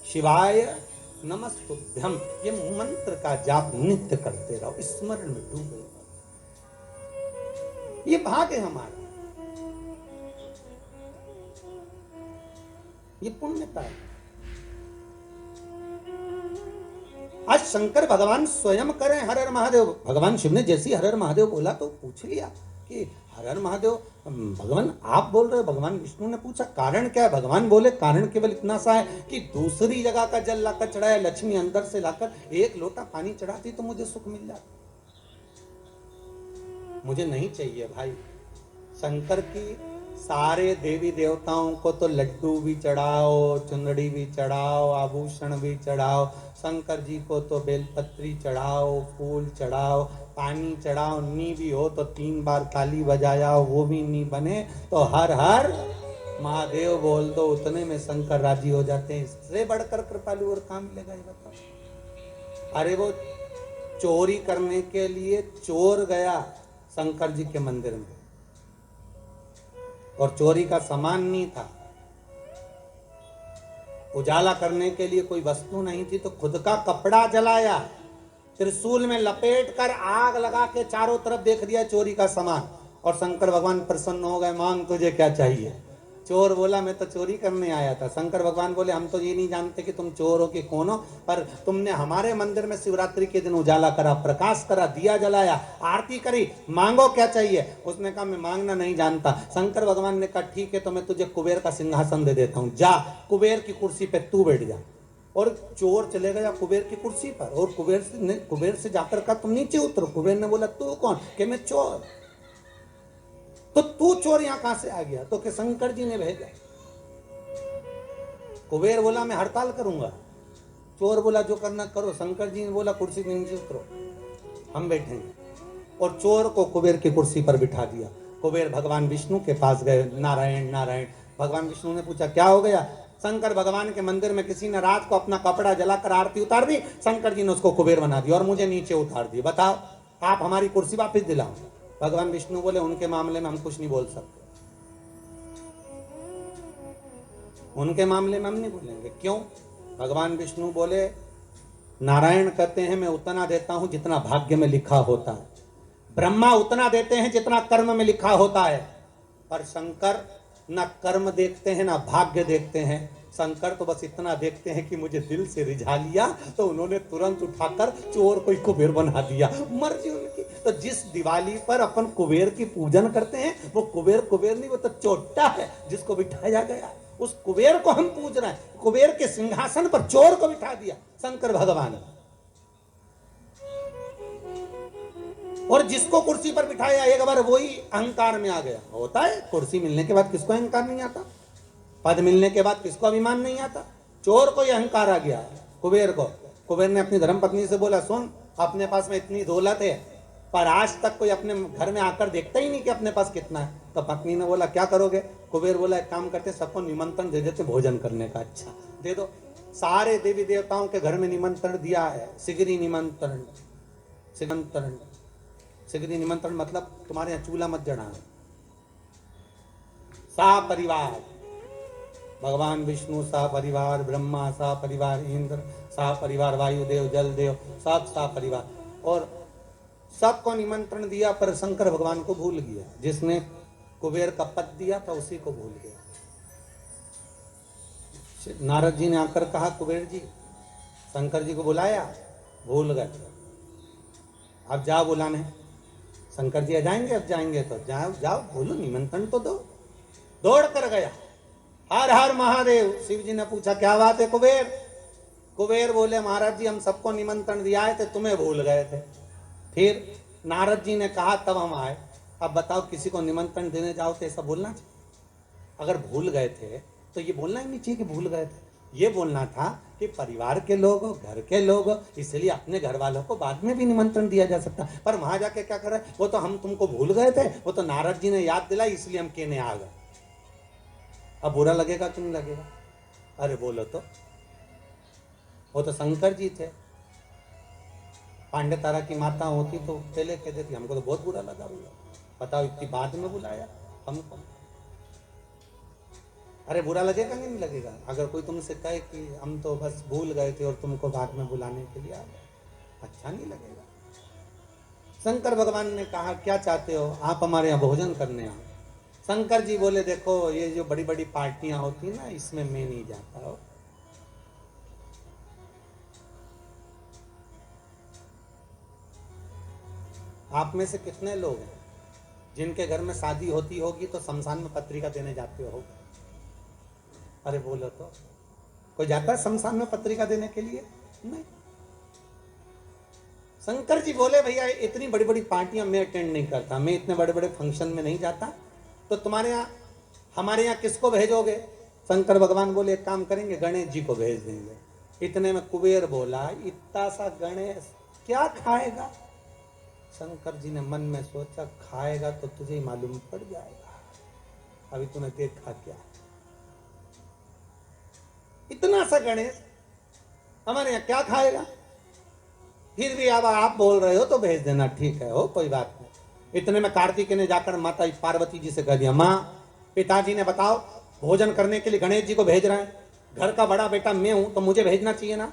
शिवाय नमस्तुभ्यम, ये मंत्र का जाप नित्य करते रहो, स्मरण में डूबे रहो। ये भाग है हमारा, ये पुण्यता है। आज शंकर भगवान स्वयं करें हर हर महादेव। भगवान शिव ने जैसी हर हर महादेव बोला तो पूछ लिया कि हर हर महादेव भगवान आप बोल रहे हो। भगवान विष्णु ने पूछा कारण क्या है। भगवान बोले कारण केवल इतना सा है कि दूसरी जगह का जल लाकर चढ़ाया, लक्ष्मी अंदर से लाकर 1 लोटा पानी चढ़ाती तो मुझे सुख मिल जाता। मुझे नहीं चाहिए भाई। शंकर की सारे देवी देवताओं को तो लड्डू भी चढ़ाओ, चुंदड़ी भी चढ़ाओ, आभूषण भी चढ़ाओ। शंकर जी को तो बेलपत्री चढ़ाओ, फूल चढ़ाओ, पानी चढ़ाओ। नी भी हो तो 3 बार ताली बजाया, वो भी नी बने तो हर हर महादेव बोल दो, उतने में शंकर राजी हो जाते हैं। इससे बढ़कर कृपालु और काम मिलेगा ये बताओ। अरे वो चोरी करने के लिए चोर गया शंकर जी के मंदिर में और चोरी का सामान नहीं था, उजाला करने के लिए कोई वस्तु नहीं थी, तो खुद का कपड़ा जलाया, त्रिशूल में लपेट कर आग लगा के चारों तरफ देख दिया चोरी का सामान। और शंकर भगवान प्रसन्न हो गए, मांग तुझे क्या चाहिए। चोर बोला मैं तो चोरी करने आया था। शंकर भगवान बोले हम तो ये नहीं जानते कि तुम चोर हो कि कौन हो, पर तुमने हमारे मंदिर में शिवरात्रि के दिन उजाला करा, प्रकाश करा, दिया जलाया, आरती करी, मांगो क्या चाहिए। उसने कहा मैं मांगना नहीं जानता। शंकर भगवान ने कहा ठीक है तो मैं तुझे कुबेर का सिंहासन दे देता हूँ, जा कुबेर की कुर्सी पे तू बैठ जा। और चोर चले गया कुबेर की कुर्सी पर और कुबेर से जाकर कहा तुम नीचे उतरो। कुबेर ने बोला तू कौन? कि मैं चोर। तो तू चोर यहां कहां से आ गया? तो कि शंकर जी ने भेजा। कुबेर बोला मैं हड़ताल करूंगा। चोर बोला जो करना करो। शंकर जी ने बोला कुर्सी के नीचे उतरो, हम बैठेंगे। और चोर को कुबेर की कुर्सी पर बिठा दिया। कुबेर भगवान विष्णु के पास गए। नारायण नारायण। भगवान विष्णु ने पूछा क्या हो गया? शंकर भगवान के मंदिर में किसी ने रात को अपना कपड़ा जलाकर आरती उतार दी, शंकर जी ने उसको कुबेर बना दिया और मुझे नीचे उतार दिया। बताओ, आप हमारी कुर्सी वापस दिलाओ। भगवान विष्णु बोले उनके मामले में हम कुछ नहीं बोल सकते, उनके मामले में हम नहीं बोलेंगे। क्यों? भगवान विष्णु बोले नारायण कहते हैं मैं उतना देता हूं जितना भाग्य में लिखा होता है, ब्रह्मा उतना देते हैं जितना कर्म में लिखा होता है, पर शंकर ना कर्म देखते हैं ना भाग्य देखते हैं। शंकर तो बस इतना देखते हैं कि मुझे दिल से रिझा लिया तो उन्होंने तुरंत उठाकर चोर को कुबेर बना दिया। मर्जी उनकी। तो जिस दिवाली पर अपन कुबेर की पूजन करते हैं वो कुबेर कुबेर नहीं, वो तो चोटा है जिसको बिठाया गया। उस कुबेर को हम पूज रहे हैं। कुबेर के सिंहासन पर चोर को बिठा दिया शंकर भगवान। और जिसको कुर्सी पर बिठाया एक बार वही अहंकार में आ गया। होता है, कुर्सी मिलने के बाद किसको अहंकार नहीं आता? पद मिलने के बाद किसको अभिमान नहीं आता? चोर को यह अहंकार आ गया, कुबेर को। कुबेर ने अपनी धर्मपत्नी से बोला सुन, अपने पास में इतनी दौलत है पर आज तक कोई अपने घर में आकर देखता ही नहीं कि अपने पास कितना है। तो पत्नी ने बोला क्या करोगे? कुबेर बोला एक काम करते, सबको निमंत्रण दे देते भोजन करने का। अच्छा दे दो। सारे देवी देवताओं के घर में निमंत्रण दिया है। सिगरी निमंत्रण, सिगरी निमंत्रण मतलब तुम्हारे यहाँ चूल्हा मत जलाना। सा परिवार, भगवान विष्णु सा परिवार, ब्रह्मा सा परिवार, इंद्र सा परिवार, वायुदेव जलदेव सब सा परिवार, और सबको निमंत्रण दिया। पर शंकर भगवान को भूल गया। जिसने कुबेर का पद दिया था उसी को भूल गया। नारद जी ने आकर कहा कुबेर जी, शंकर जी को बुलाया, भूल गए, अब जाओ बुलाने। शंकर जी आ जाएंगे, अब जाएंगे तो जाओ जाओ बोलो, निमंत्रण तो दो। दौड़ कर गया, हर हर महादेव। शिव जी ने पूछा क्या बात है कुबेर? कुबेर बोले महाराज जी हम सबको निमंत्रण दिया थे, तुम्हें भूल गए थे। फिर नारद जी ने कहा तब हम आए। अब बताओ, किसी को निमंत्रण देने जाओ तो ऐसा बोलना चाहिए? अगर भूल गए थे तो ये बोलना ही नहीं चाहिए कि भूल गए थे। ये बोलना था कि परिवार के लोग, घर के लोग, इसलिए अपने घर वालों को बाद में भी निमंत्रण दिया जा सकता। पर वहां जाके क्या कर रहे? वो तो हम तुमको भूल गए थे, वो तो नारद जी ने याद दिलाई इसलिए हम कहने आ गए। अब बुरा लगेगा कि नहीं लगेगा? अरे बोलो तो, वो तो शंकर जी थे। पांडे तारा की माता होती तो पहले कह देती, हमको तो बहुत बुरा लगा। बताओ इतनी बाद में बुलाया हमको। अरे बुरा लगेगा कि नहीं लगेगा? अगर कोई तुमसे कहे कि हम तो बस भूल गए थे और तुमको बाद में बुलाने के लिए आ गए, अच्छा नहीं लगेगा? शंकर भगवान ने कहा क्या चाहते हो? आप हमारे यहाँ भोजन करने आओ। शंकर जी बोले देखो ये जो बड़ी बड़ी पार्टियां होती ना, इसमें मैं नहीं जाता हो। आप में से कितने लोग हैं जिनके घर में शादी होती होगी तो शमशान में पत्रिका देने जाते हो? अरे बोलो तो, कोई जाता है शमशान में पत्रिका देने के लिए? नहीं। शंकर जी बोले भैया इतनी बड़ी बड़ी पार्टियां मैं अटेंड नहीं करता, मैं इतने बड़े बड़े फंक्शन में नहीं जाता, तो तुम्हारे यहाँ हमारे यहाँ किसको भेजोगे? शंकर भगवान बोले एक काम करेंगे, गणेश जी को भेज देंगे। इतने में कुबेर बोला इतना सा गणेश क्या खाएगा? शंकर जी ने मन में सोचा खाएगा तो तुझे ही मालूम पड़ जाएगा, अभी तूने देखा क्या। इतना सा गणेश हमारे यहाँ क्या खाएगा? फिर भी अब आप बोल रहे हो तो भेज देना, ठीक है हो कोई बात नहीं। इतने में कार्तिकेय ने जाकर माता पार्वती जी से कह दिया, माँ पिताजी ने बताओ भोजन करने के लिए गणेश जी को भेज रहे हैं, घर का बड़ा बेटा मैं हूं तो मुझे भेजना चाहिए ना।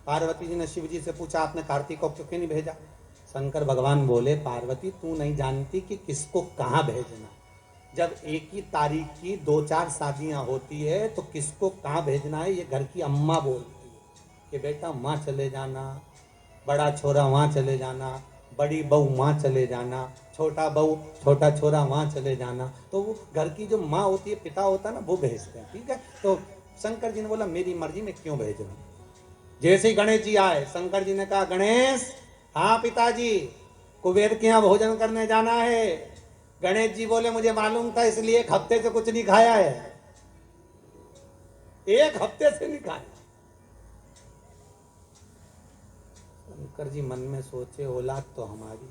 पार्वती जी ने शिव जी से पूछा आपने कार्तिक को क्यों नहीं भेजा? शंकर भगवान बोले पार्वती तू नहीं जानती कि किसको कहाँ भेजना। जब एक ही तारीख की 2-4 शादियां होती है तो किसको कहाँ भेजना है ये घर की अम्मा बोलती है कि बेटा वहाँ चले जाना, बड़ा छोरा वहाँ चले जाना, बड़ी बहू वहाँ चले जाना, छोटा बहू छोटा छोरा वहाँ चले जाना। तो वो घर की जो माँ होती है, पिता होता है ना, वो भेजते हैं। ठीक है, तो शंकर जी ने बोला मेरी मर्जी में क्यों भेज रहा हूँ। जैसे ही गणेश जी आए, शंकर जी ने कहा गणेश हाँ पिताजी, कुबेर के यहाँ भोजन करने जाना है। गणेश जी बोले मुझे मालूम था, इसलिए एक हफ्ते से कुछ नहीं खाया है, एक हफ्ते से नहीं खाया। शंकर जी मन में सोचे औलाद तो हमारी,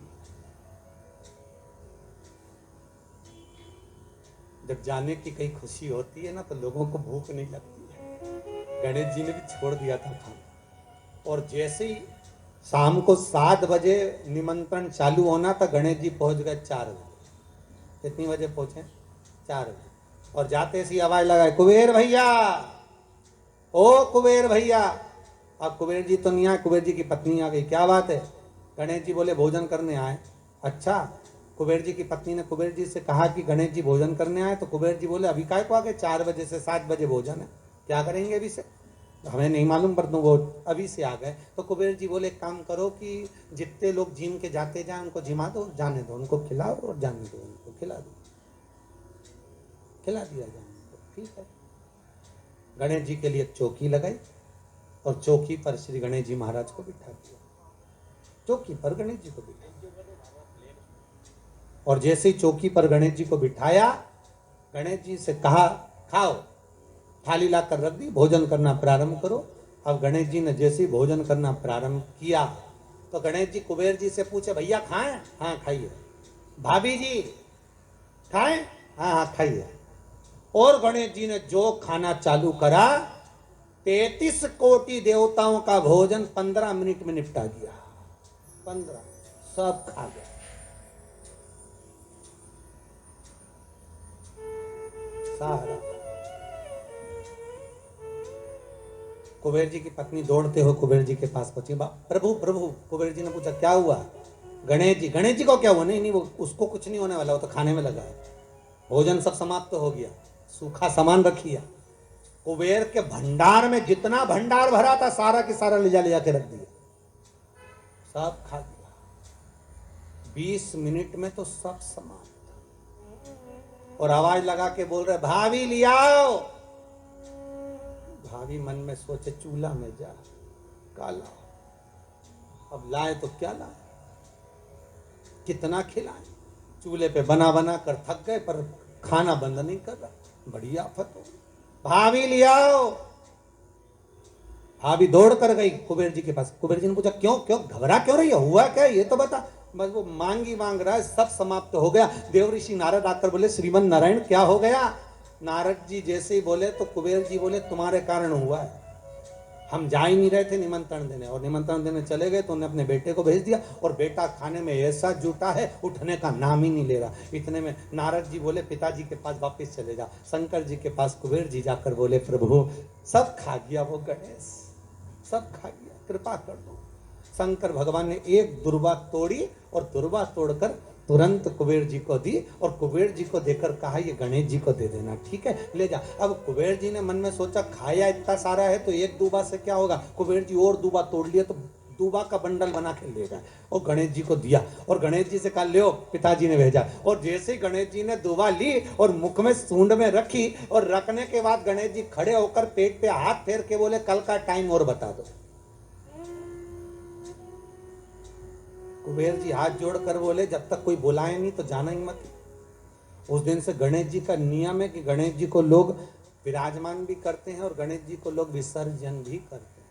जब जाने की कहीं खुशी होती है ना तो लोगों को भूख नहीं लगती है। गणेश जी ने भी छोड़ दिया था खाना, और जैसे ही शाम को 7 बजे निमंत्रण चालू होना था, गणेश जी पहुंच गए 4 बजे। कितनी बजे पहुंचे? 4 बजे। और जाते सी आवाज लगाए, कुबेर भैया, ओ कुबेर भैया। अब कुबेर जी तो नहीं आए, कुबेर जी की पत्नी आ गई। क्या बात है? गणेश जी बोले भोजन करने आए। अच्छा। कुबेर जी की पत्नी ने कुबेर जी से कहा कि गणेश जी भोजन करने आए, तो कुबेर जी बोले अभी काय को आ गए, 4 बजे से 7 बजे भोजन है, क्या करेंगे अभी से? हमें नहीं मालूम, पर तुम वो अभी से आ गए। तो कुबेर जी बोले एक काम करो कि जितने लोग जिम के जाते जाए उनको जिमा दो, जाने दो, उनको खिलाओ और जाने दो, उनको खिला दो, खिला दिया जाए उनको। ठीक है। गणेश जी के लिए एक चौकी लगाई और चौकी पर श्री गणेश जी महाराज को बिठा दिया। चौकी पर गणेश जी को बिठा दिया, और जैसे ही चौकी पर गणेश जी को बिठाया, गणेश जी से कहा खाओ, थाली लाकर रख दी, भोजन करना प्रारंभ करो। अब गणेश जी ने जैसे ही भोजन करना प्रारंभ किया तो गणेश जी कुबेर जी से पूछे भैया खाएं? हाँ खाइए। भाभी जी खाएं? हाँ हाँ खाइए। और गणेश जी ने जो खाना चालू करा, 33 कोटि देवताओं का भोजन 15 मिनट में निपटा दिया। 15 सब खा गया। सारा। कुबेर जी की पत्नी दौड़ते हो कुबेर जी के पास पहुंची। प्रभु प्रभु। कुबेर जी ने पूछा क्या हुआ? गणेश जी को क्या हुआ? नहीं नहीं, वो उसको कुछ नहीं होने वाला, वो तो खाने में लगा है। भोजन सब समाप्त तो हो गया, सूखा सामान रखिया। कुबेर के भंडार में जितना भंडार भरा था सारा की सारा ले जा के रख दिया, सब खा दिया। 20 मिनट में तो सब समाप्त। और आवाज लगा के बोल रहे भाभी लियाओ। भाभी मन में सोचे चूल्हा में जा काला, अब लाए तो क्या लाए, कितना खिलाए। चूल्हे पे बना बना कर थक गए, पर खाना बंद नहीं कर रहा। बड़ी आफत हो गई। भाभी लियाओ। भाभी दौड़ कर गई कुबेर जी के पास। कुबेर जी ने पूछा क्यों क्यों घबरा क्यों रही है, हुआ क्या ये तो बता। बस वो मांग रहा है, सब समाप्त हो गया। देव ऋषि नारद आकर बोले श्रीमन नारायण क्या हो गया? नारद जी जैसे ही बोले तो कुबेर जी बोले तुम्हारे कारण हुआ है, हम जा ही नहीं रहे थे निमंत्रण देने, और निमंत्रण देने चले गए तो उन्हें अपने बेटे को भेज दिया, और बेटा खाने में ऐसा जुटा है उठने का नाम ही नहीं ले रहा। इतने में नारद जी बोले पिताजी के पास वापस चले जा। शंकर जी के पास कुबेर जी जाकर बोले प्रभु सब खा गया वो गणेश, सब खा गया, कृपा कर दो। शंकर भगवान ने एक दुर्वा तोड़ी और दुर्वा तोड़कर तुरंत कुबेर जी को दी, और कुबेर जी को देकर कहा ये गणेश जी को दे देना, ठीक है ले जा। अब कुबेर जी ने मन में सोचा खाया इतना सारा है तो एक दूबा से क्या होगा। कुबेर जी और दूबा तोड़ लिया तो दूबा का बंडल बना के ले गए और गणेश जी को दिया, और गणेश जी से कहा ले पिताजी ने भेजा। और जैसे ही गणेश जी ने दूबा ली और मुख में सूंड में रखी, और रखने के बाद गणेश जी खड़े होकर पेट पे हाथ फेर के बोले कल का टाइम और बता दो। कुबेर जी हाथ जोड़कर बोले जब तक कोई बुलाए नहीं तो जाना ही मत। उस दिन से गणेश जी का नियम है कि गणेश जी को लोग विराजमान भी करते हैं और गणेश जी को लोग विसर्जन भी करते हैं।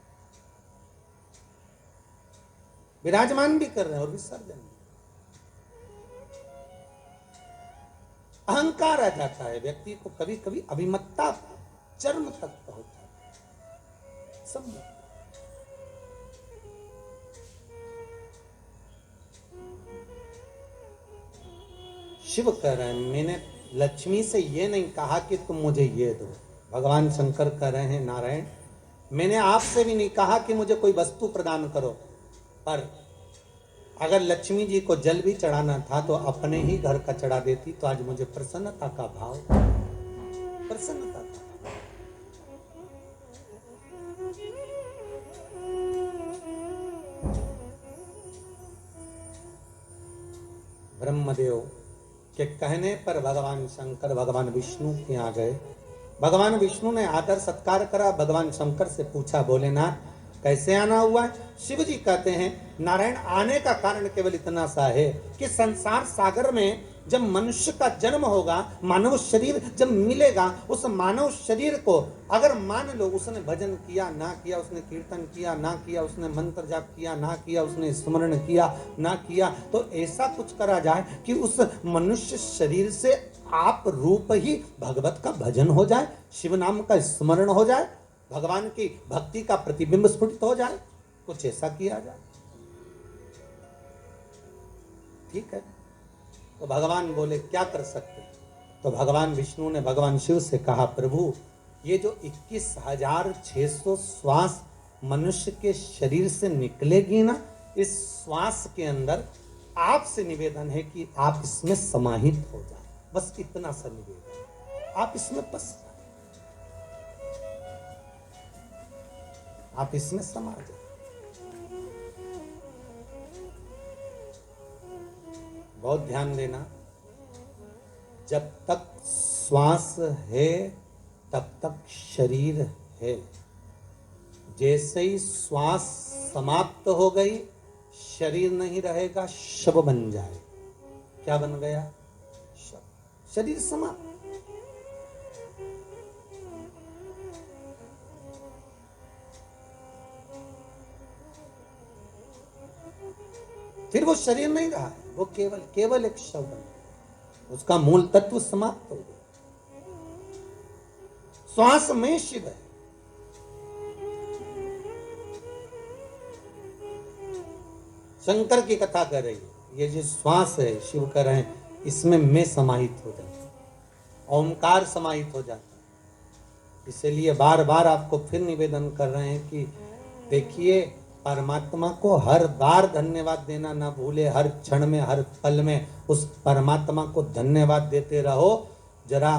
विराजमान भी कर रहे हैं और विसर्जन भी। अहंकार आ जाता है व्यक्ति को, कभी कभी अभिमतता चरम तक पहुंच जाती है। सब शिव कह रहे हैं मैंने लक्ष्मी से ये नहीं कहा कि तुम मुझे ये दो। भगवान शंकर कह रहे हैं नारायण मैंने आपसे भी नहीं कहा कि मुझे कोई वस्तु प्रदान करो, पर अगर लक्ष्मी जी को जल भी चढ़ाना था तो अपने ही घर का चढ़ा देती, तो आज मुझे प्रसन्नता का भाव, प्रसन्नता का ब्रह्मदेव के कहने पर भगवान शंकर भगवान विष्णु के यहाँ गए। भगवान विष्णु ने आदर सत्कार करा। भगवान शंकर से पूछा भोलेनाथ कैसे आना हुआ है? शिव जी कहते हैं नारायण आने का कारण केवल इतना सा है कि संसार सागर में जब मनुष्य का जन्म होगा, मानव शरीर जब मिलेगा, उस मानव शरीर को अगर मान लो उसने भजन किया ना किया, उसने कीर्तन किया ना किया, उसने मंत्र जाप किया ना किया, उसने स्मरण किया ना किया, तो ऐसा कुछ करा जाए कि उस मनुष्य शरीर से आप रूप ही भगवत का भजन हो जाए, शिव नाम का स्मरण हो जाए, भगवान की भक्ति का प्रतिबिंब स्फुटित हो जाए, कुछ ऐसा किया जाए। ठीक है, तो भगवान बोले क्या कर सकते हैं? तो भगवान विष्णु ने भगवान शिव से कहा, प्रभु ये जो 21,600 श्वास मनुष्य के शरीर से निकलेगी ना, इस श्वास के अंदर आपसे निवेदन है कि आप इसमें समाहित हो जाए, बस इतना सा निवेदन, आप इसमें बस जाए, आप इसमें समा जाए। बहुत ध्यान देना, जब तक श्वास है तब तक शरीर है, जैसे ही श्वास समाप्त हो गई शरीर नहीं रहेगा, शव बन जाए। क्या बन गया? शव, शरीर समाप्त। फिर वो शरीर नहीं रहा है, वो केवल एक शव बन गया, उसका मूल तत्व समाप्त हो गया। श्वास में शिव है। शंकर की कथा कर रही है, ये जो श्वास है शिव कर रहे हैं, इसमें मैं समाहित हो जाता हूं, ओंकार समाहित हो जाता है। इसलिए बार बार आपको फिर निवेदन कर रहे हैं कि देखिए, परमात्मा को हर बार धन्यवाद देना ना भूले, हर क्षण में हर पल में उस परमात्मा को धन्यवाद देते रहो। जरा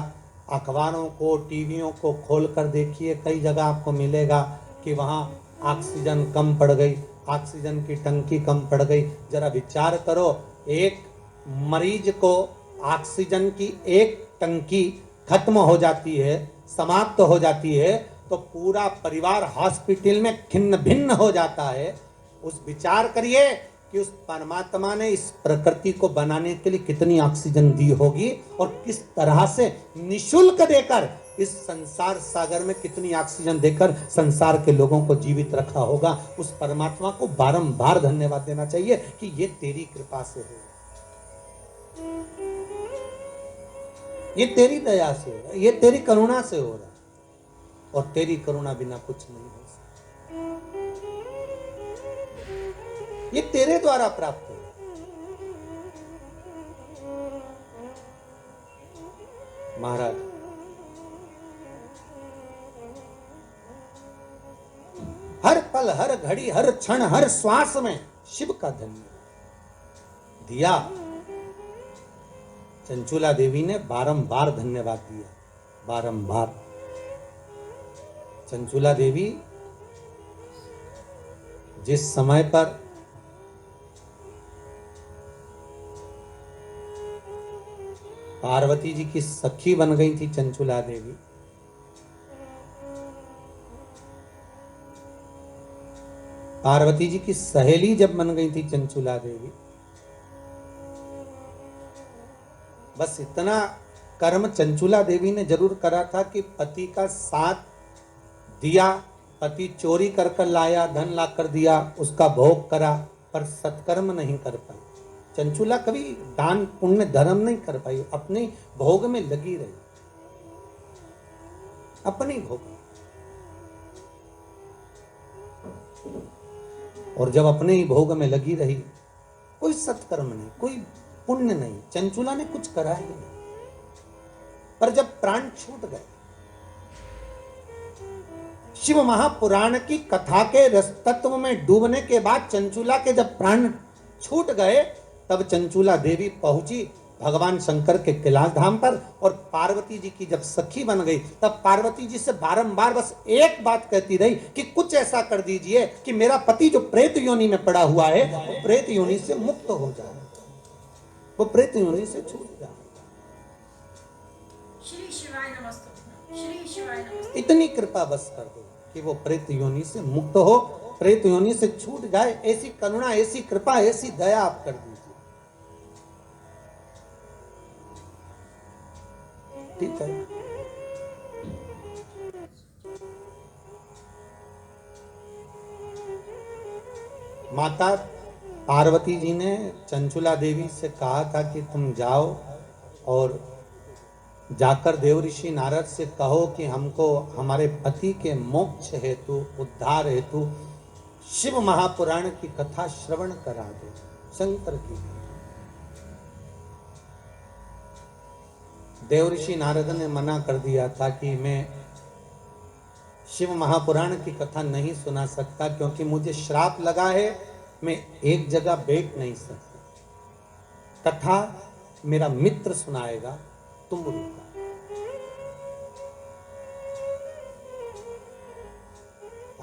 अखबारों को, टीवियों को खोल कर देखिए, कई जगह आपको मिलेगा कि वहाँ ऑक्सीजन कम पड़ गई, ऑक्सीजन की टंकी कम पड़ गई। जरा विचार करो, एक मरीज को ऑक्सीजन की एक टंकी खत्म हो जाती है, समाप्त हो जाती है, तो पूरा परिवार हॉस्पिटल में खिन्न भिन्न हो जाता है। उस विचार करिए कि उस परमात्मा ने इस प्रकृति को बनाने के लिए कितनी ऑक्सीजन दी होगी और किस तरह से निशुल्क देकर इस संसार सागर में कितनी ऑक्सीजन देकर संसार के लोगों को जीवित रखा होगा। उस परमात्मा को बारंबार धन्यवाद देना चाहिए कि ये तेरी कृपा से हो, ये तेरी दया से हो रहा है, ये तेरी करुणा से हो रहा है, और तेरी करुणा बिना कुछ नहीं हो सकता, ये तेरे द्वारा प्राप्त हो। महाराज, हर पल, हर घड़ी, हर क्षण, हर श्वास में शिव का धन्यवाद दिया। चंचुला देवी ने बारंबार धन्यवाद दिया, बारंबार। चंचुला देवी जिस समय पर पार्वती जी की सखी बन गई थी, चंचुला देवी, पार्वती जी की सहेली जब बन गई थी चंचुला देवी, बस इतना कर्म चंचुला देवी ने जरूर करा था कि पति का साथ दिया, पति चोरी कर कर लाया, धन ला कर दिया, उसका भोग करा, पर सत्कर्म नहीं कर पाई। चंचुला कभी दान पुण्य धर्म नहीं कर पाई, अपने भोग में लगी रही, अपने भोग में। और जब अपने ही भोग में लगी रही, कोई सत्कर्म नहीं, कोई पुण्य नहीं, चंचुला ने कुछ करा ही नहीं। पर जब प्राण छूट गए, शिव महापुराण की कथा के रस तत्व में डूबने के बाद चंचुला के जब प्राण छूट गए, तब चंचुला देवी पहुंची भगवान शंकर के कैलाश धाम पर, और पार्वती जी की जब सखी बन गई, तब पार्वती जी से बारंबार बस एक बात कहती रही कि कुछ ऐसा कर दीजिए कि मेरा पति जो प्रेत योनि में पड़ा हुआ है, वो प्रेत योनि से मुक्त हो जाए, वो प्रेत योनि से छूट जाए। श्री शिवाय नमस्तु, श्री शिवाय नमस्तु। इतनी कृपा बस कर दो कि वो प्रेत योनि से मुक्त हो, प्रेत योनि से छूट जाए। ऐसी करुणा, ऐसी कृपा, ऐसी दया आप कर दीजिए। ठीक है। माता पार्वती जी ने चंचुला देवी से कहा था कि तुम जाओ और जाकर देवऋषि नारद से कहो कि हमको हमारे पति के मोक्ष हेतु, उद्धार हेतु शिव महापुराण की कथा श्रवण करा दो, शंकर की। देवऋषि नारद ने मना कर दिया था कि मैं शिव महापुराण की कथा नहीं सुना सकता, क्योंकि मुझे श्राप लगा है, मैं एक जगह बैठ नहीं सकता। कथा मेरा मित्र सुनाएगा, तुम रुका।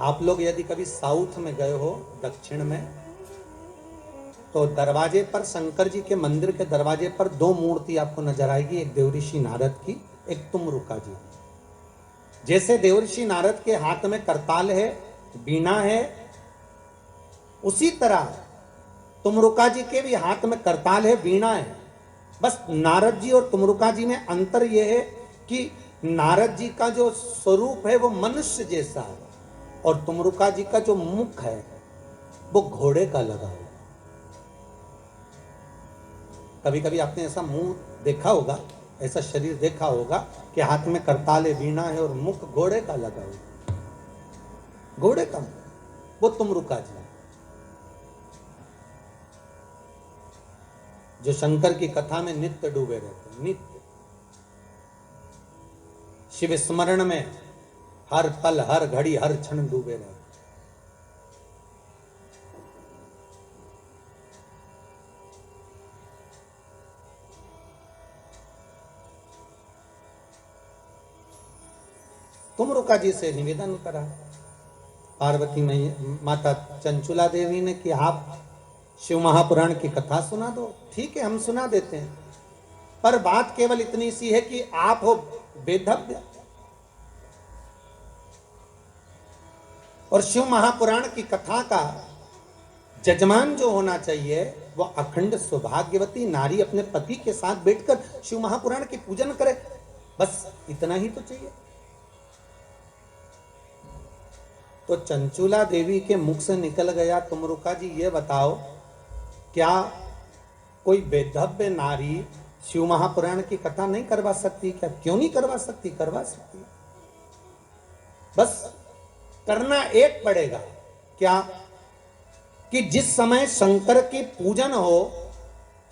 आप लोग यदि कभी साउथ में गए हो, दक्षिण में, तो दरवाजे पर, शंकर जी के मंदिर के दरवाजे पर 2 मूर्ति आपको नजर आएगी, एक देवऋषि नारद की, एक तुमरुका जी। जैसे देवऋषि नारद के हाथ में करताल है, बीणा है, उसी तरह तुमरुका जी के भी हाथ में करताल है, बीणा है। बस नारद जी और तुमरुका जी में अंतर यह है कि नारद जी का जो स्वरूप है वो मनुष्य जैसा है, और तुमरुका जी का जो मुख है वो घोड़े का लगा हुआ। कभी कभी आपने ऐसा मुंह देखा होगा, ऐसा शरीर देखा होगा कि हाथ में करताल है, वीणा है और मुख घोड़े का लगा हुआ, घोड़े का मुख, वो तुमरुका जी जो शंकर की कथा में नित्य डूबे रहते, नित्य शिव स्मरण में हर पल, हर घड़ी, हर क्षण डूबे रहते। तुमरुका जी से निवेदन करा पार्वती माता चंचुला देवी ने कि आप शिव महापुराण की कथा सुना दो। ठीक है, हम सुना देते हैं, पर बात केवल इतनी सी है कि आप हो वेदव्य, और शिव महापुराण की कथा का जजमान जो होना चाहिए वो अखंड सौभाग्यवती नारी अपने पति के साथ बैठकर शिव महापुराण की पूजन करे, बस इतना ही तो चाहिए। तो चंचुला देवी के मुख से निकल गया, तुमरुका जी ये बताओ, क्या कोई वेदव्य नारी शिव महापुराण की कथा नहीं करवा सकती क्या? क्यों नहीं करवा सकती? करवा सकती। बस करना एक पड़ेगा, क्या कि जिस समय शंकर की पूजन हो,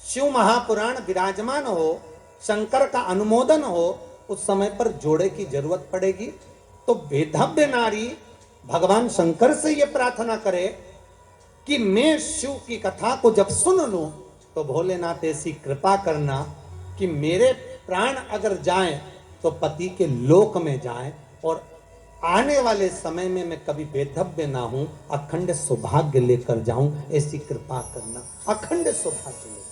शिव महापुराण विराजमान हो, शंकर का अनुमोदन हो, उस समय पर जोड़े की जरूरत पड़ेगी। तो वेदव्य नारी भगवान शंकर से यह प्रार्थना करे कि मैं शिव की कथा को जब सुन लूं तो भोलेनाथ ऐसी कृपा करना कि मेरे प्राण अगर जाएं तो पति के लोक में जाएं, और आने वाले समय में मैं कभी वेदव्य ना हूं, अखंड सौभाग्य लेकर जाऊं, ऐसी कृपा करना। अखंड सौभाग्य लेकर।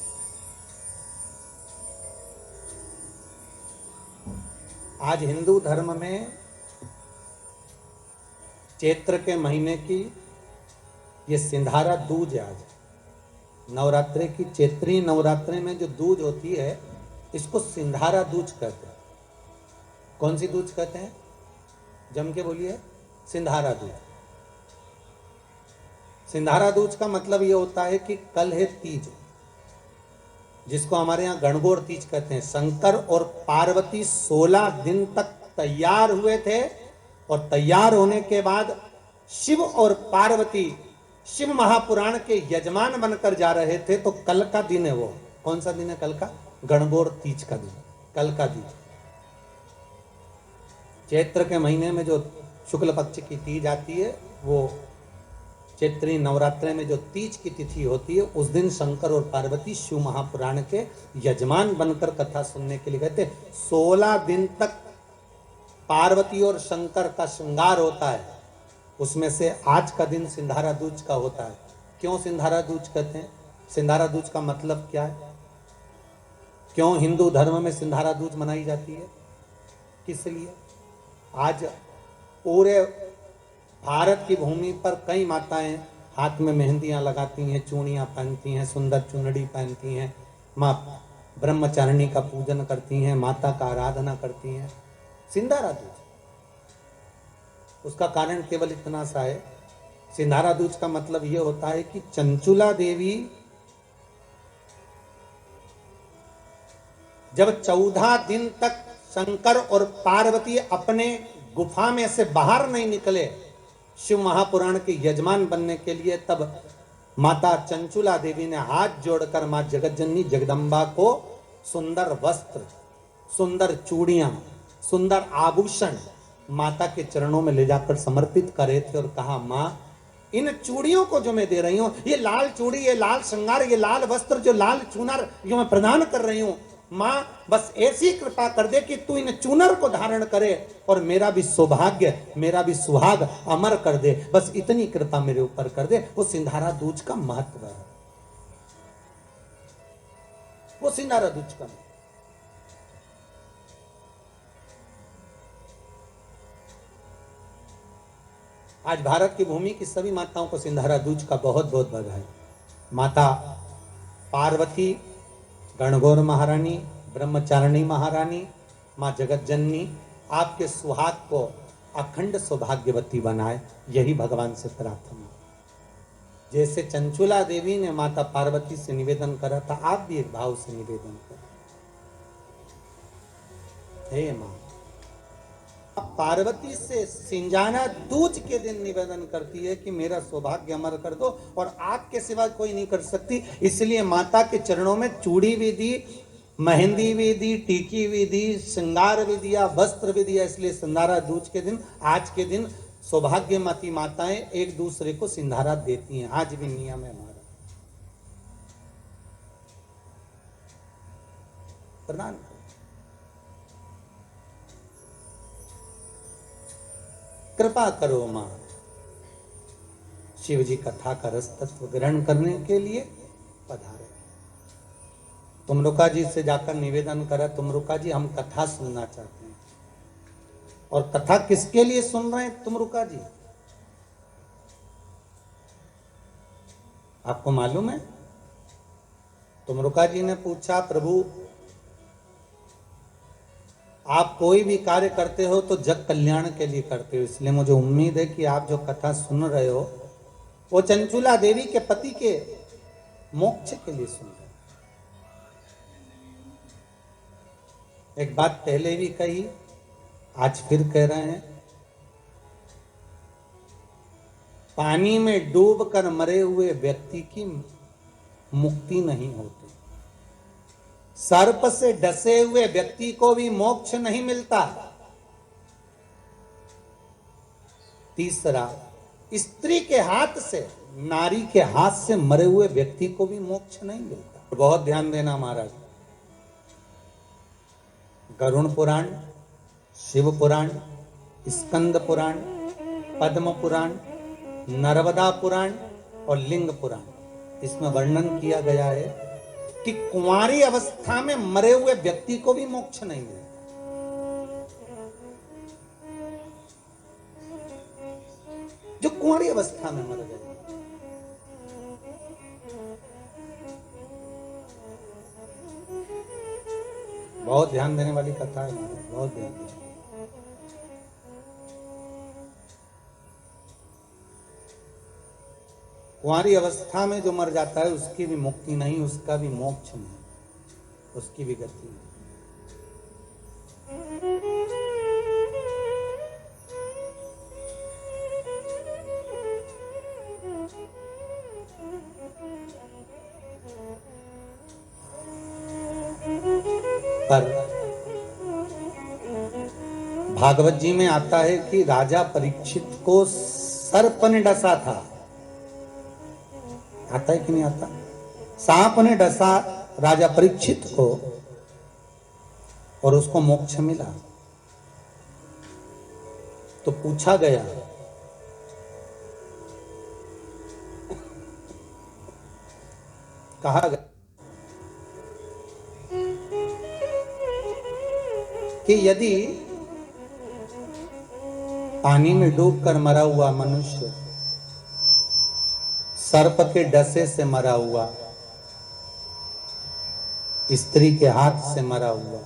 आज हिंदू धर्म में चैत्र के महीने की ये सिंधारा दूज है। आज नवरात्रे की, चैत्री नवरात्रे में जो दूज होती है, इसको सिंधारा दूज कहते हैं। कौन सी दूज कहते हैं? जम के बोलिए। सिंधारा दूज। सिंधारा दूज का मतलब ये होता है कि कल है तीज, जिसको हमारे यहाँ गणगौर तीज कहते हैं। शंकर और पार्वती 16 दिन तक तैयार हुए थे, और तैयार होने के बाद शिव और पार्वती शिव महापुराण के यजमान बनकर जा रहे थे। तो कल का दिन है वो। कौन सा दिन है कल का? गणगौर तीज का दिन, कल का दिन। चैत्र के महीने में जो शुक्ल पक्ष की तीज आती है, वो चैत्री नवरात्रे में जो तीज की तिथि होती है, उस दिन शंकर और पार्वती शिव महापुराण के यजमान बनकर कथा सुनने के लिए गए थे। 16 दिन तक पार्वती और शंकर का श्रृंगार होता है। उसमें से आज का दिन सिंधारा दूज का होता है। क्यों सिंधारा दूज कहते हैं? सिंधारा दूज का मतलब क्या है? क्यों हिंदू धर्म में सिंधारा दूज मनाई जाती है? किस लिए? आज पूरे भारत की भूमि पर कई माताएं हाथ में मेहंदियां लगाती हैं, चूड़ियां पहनती हैं, सुंदर चुनड़ी पहनती हैं, माँ ब्रह्मचारिणी का पूजन करती हैं, माता का आराधना करती हैं, सिंधारा दूज। उसका कारण केवल इतना सा है, सिंधारा दूज का मतलब यह होता है कि चंचुला देवी जब 14 दिन तक शंकर और पार्वती अपने गुफा में से बाहर नहीं निकले शिव महापुराण के यजमान बनने के लिए, तब माता चंचुला देवी ने हाथ जोड़कर मां जगतजननी जगदम्बा को सुंदर वस्त्र, सुंदर चूड़ियां, सुंदर आभूषण माता के चरणों में ले जाकर समर्पित करे थे और कहा, मां इन चूड़ियों को जो मैं दे रही हूं, ये लाल चूड़ी, ये लाल श्रृंगार, ये लाल वस्त्र, जो लाल चूनर जो मैं प्रदान कर रही हूं, मां बस ऐसी कृपा कर दे कि तू इन चूनर को धारण करे और मेरा भी सौभाग्य, मेरा भी सुहाग अमर कर दे, बस इतनी कृपा मेरे ऊपर कर दे। वो सिंधारा दूज का महत्व है, वो सिंधारा दूज का। आज भारत की भूमि की सभी माताओं को सिंधारा दूज का बहुत बहुत बधाई। माता पार्वती, गणगौर महारानी, ब्रह्मचारिणी महारानी, मां जगतजननी आपके सुहाग को अखंड सौभाग्यवती बनाए, यही भगवान से प्रार्थना। जैसे चंचुला देवी ने माता पार्वती से निवेदन करा था, आप भी एक भाव से निवेदन करें, हे मां। पार्वती से सिंजाना दूज के दिन निवेदन करती है कि मेरा सौभाग्य अमर कर दो, और आपके सिवा कोई नहीं कर सकती। इसलिए माता के चरणों में चूड़ी भी दी, मेहंदी भी दी, टीकी भी दी, श्रृंगार भी दिया, वस्त्र भी दिया। इसलिए सिंधारा दूज के दिन, आज के दिन सौभाग्यवती माताएं एक दूसरे को सिंधारा देती हैं। आज भी नियम है हमारा। प्रदान करो। कृपा करो मां। शिव जी कथा का रस तत्व ग्रहण करने के लिए पधारे। तुमरुका जी से जाकर निवेदन करा, तुमरुका जी हम कथा सुनना चाहते हैं। और कथा किसके लिए सुन रहे हैं तुमरुका जी? आपको मालूम है? तुमरुका जी ने पूछा, प्रभु आप कोई भी कार्य करते हो तो जग कल्याण के लिए करते हो, इसलिए मुझे उम्मीद है कि आप जो कथा सुन रहे हो वो चंचुला देवी के पति के मोक्ष के लिए सुन रहे हो। एक बात पहले भी कही, आज फिर कह रहे हैं, पानी में डूबकर मरे हुए व्यक्ति की मुक्ति नहीं होती, सर्प से डसे हुए व्यक्ति को भी मोक्ष नहीं मिलता। तीसरा, स्त्री के हाथ से, नारी के हाथ से मरे हुए व्यक्ति को भी मोक्ष नहीं मिलता। बहुत ध्यान देना महाराज। गरुण पुराण, शिव पुराण, स्कंद पुराण, पद्म पुराण, नर्मदा पुराण और लिंग पुराण, इसमें वर्णन किया गया है कि कुंवारी अवस्था में मरे हुए व्यक्ति को भी मोक्ष नहीं मिलता। जो कुंवारी अवस्था में मर गए, बहुत ध्यान देने वाली कथा है, बहुत ध्यान देने। कुंवारी अवस्था में जो मर जाता है उसकी भी मुक्ति नहीं, उसका भी मोक्ष नहीं, उसकी भी गति नहीं। पर भागवत जी में आता है कि राजा परीक्षित को सर्प ने डसा था। आता है कि नहीं आता? सांप ने डसा राजा परीक्षित को और उसको मोक्ष मिला। तो पूछा गया, कहा गया कि यदि पानी में डूबकर मरा हुआ मनुष्य सर्प के डसे से मरा हुआ स्त्री के हाथ से मरा हुआ,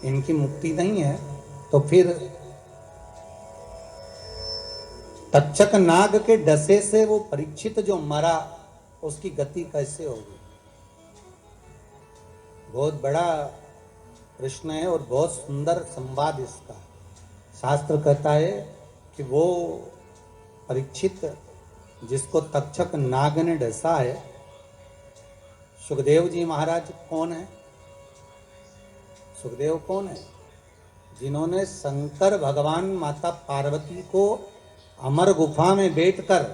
इनकी मुक्ति नहीं है। तो फिर तक्षक नाग के डसे से वो परीक्षित जो मरा, उसकी गति कैसे होगी? बहुत बड़ा प्रश्न है और बहुत सुंदर संवाद इसका। शास्त्र कहता है कि वो परीक्षित जिसको तक्षक नाग ने डसा है, सुखदेव जी महाराज कौन है? सुखदेव कौन है? जिन्होंने शंकर भगवान माता पार्वती को अमर गुफा में बैठकर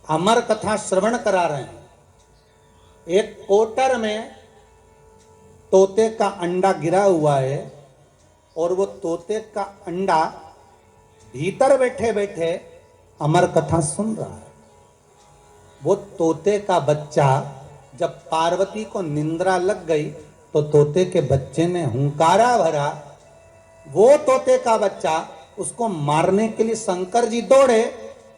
अमर कथा श्रवण करा रहे हैं। एक कोटर में तोते का अंडा गिरा हुआ है और वो तोते का अंडा भीतर बैठे बैठे अमर कथा सुन रहा है। वो तोते का बच्चा, जब पार्वती को निंद्रा लग गई तो तोते के बच्चे ने हुंकारा भरा। वो तोते का बच्चा, उसको मारने के लिए शंकर जी दौड़े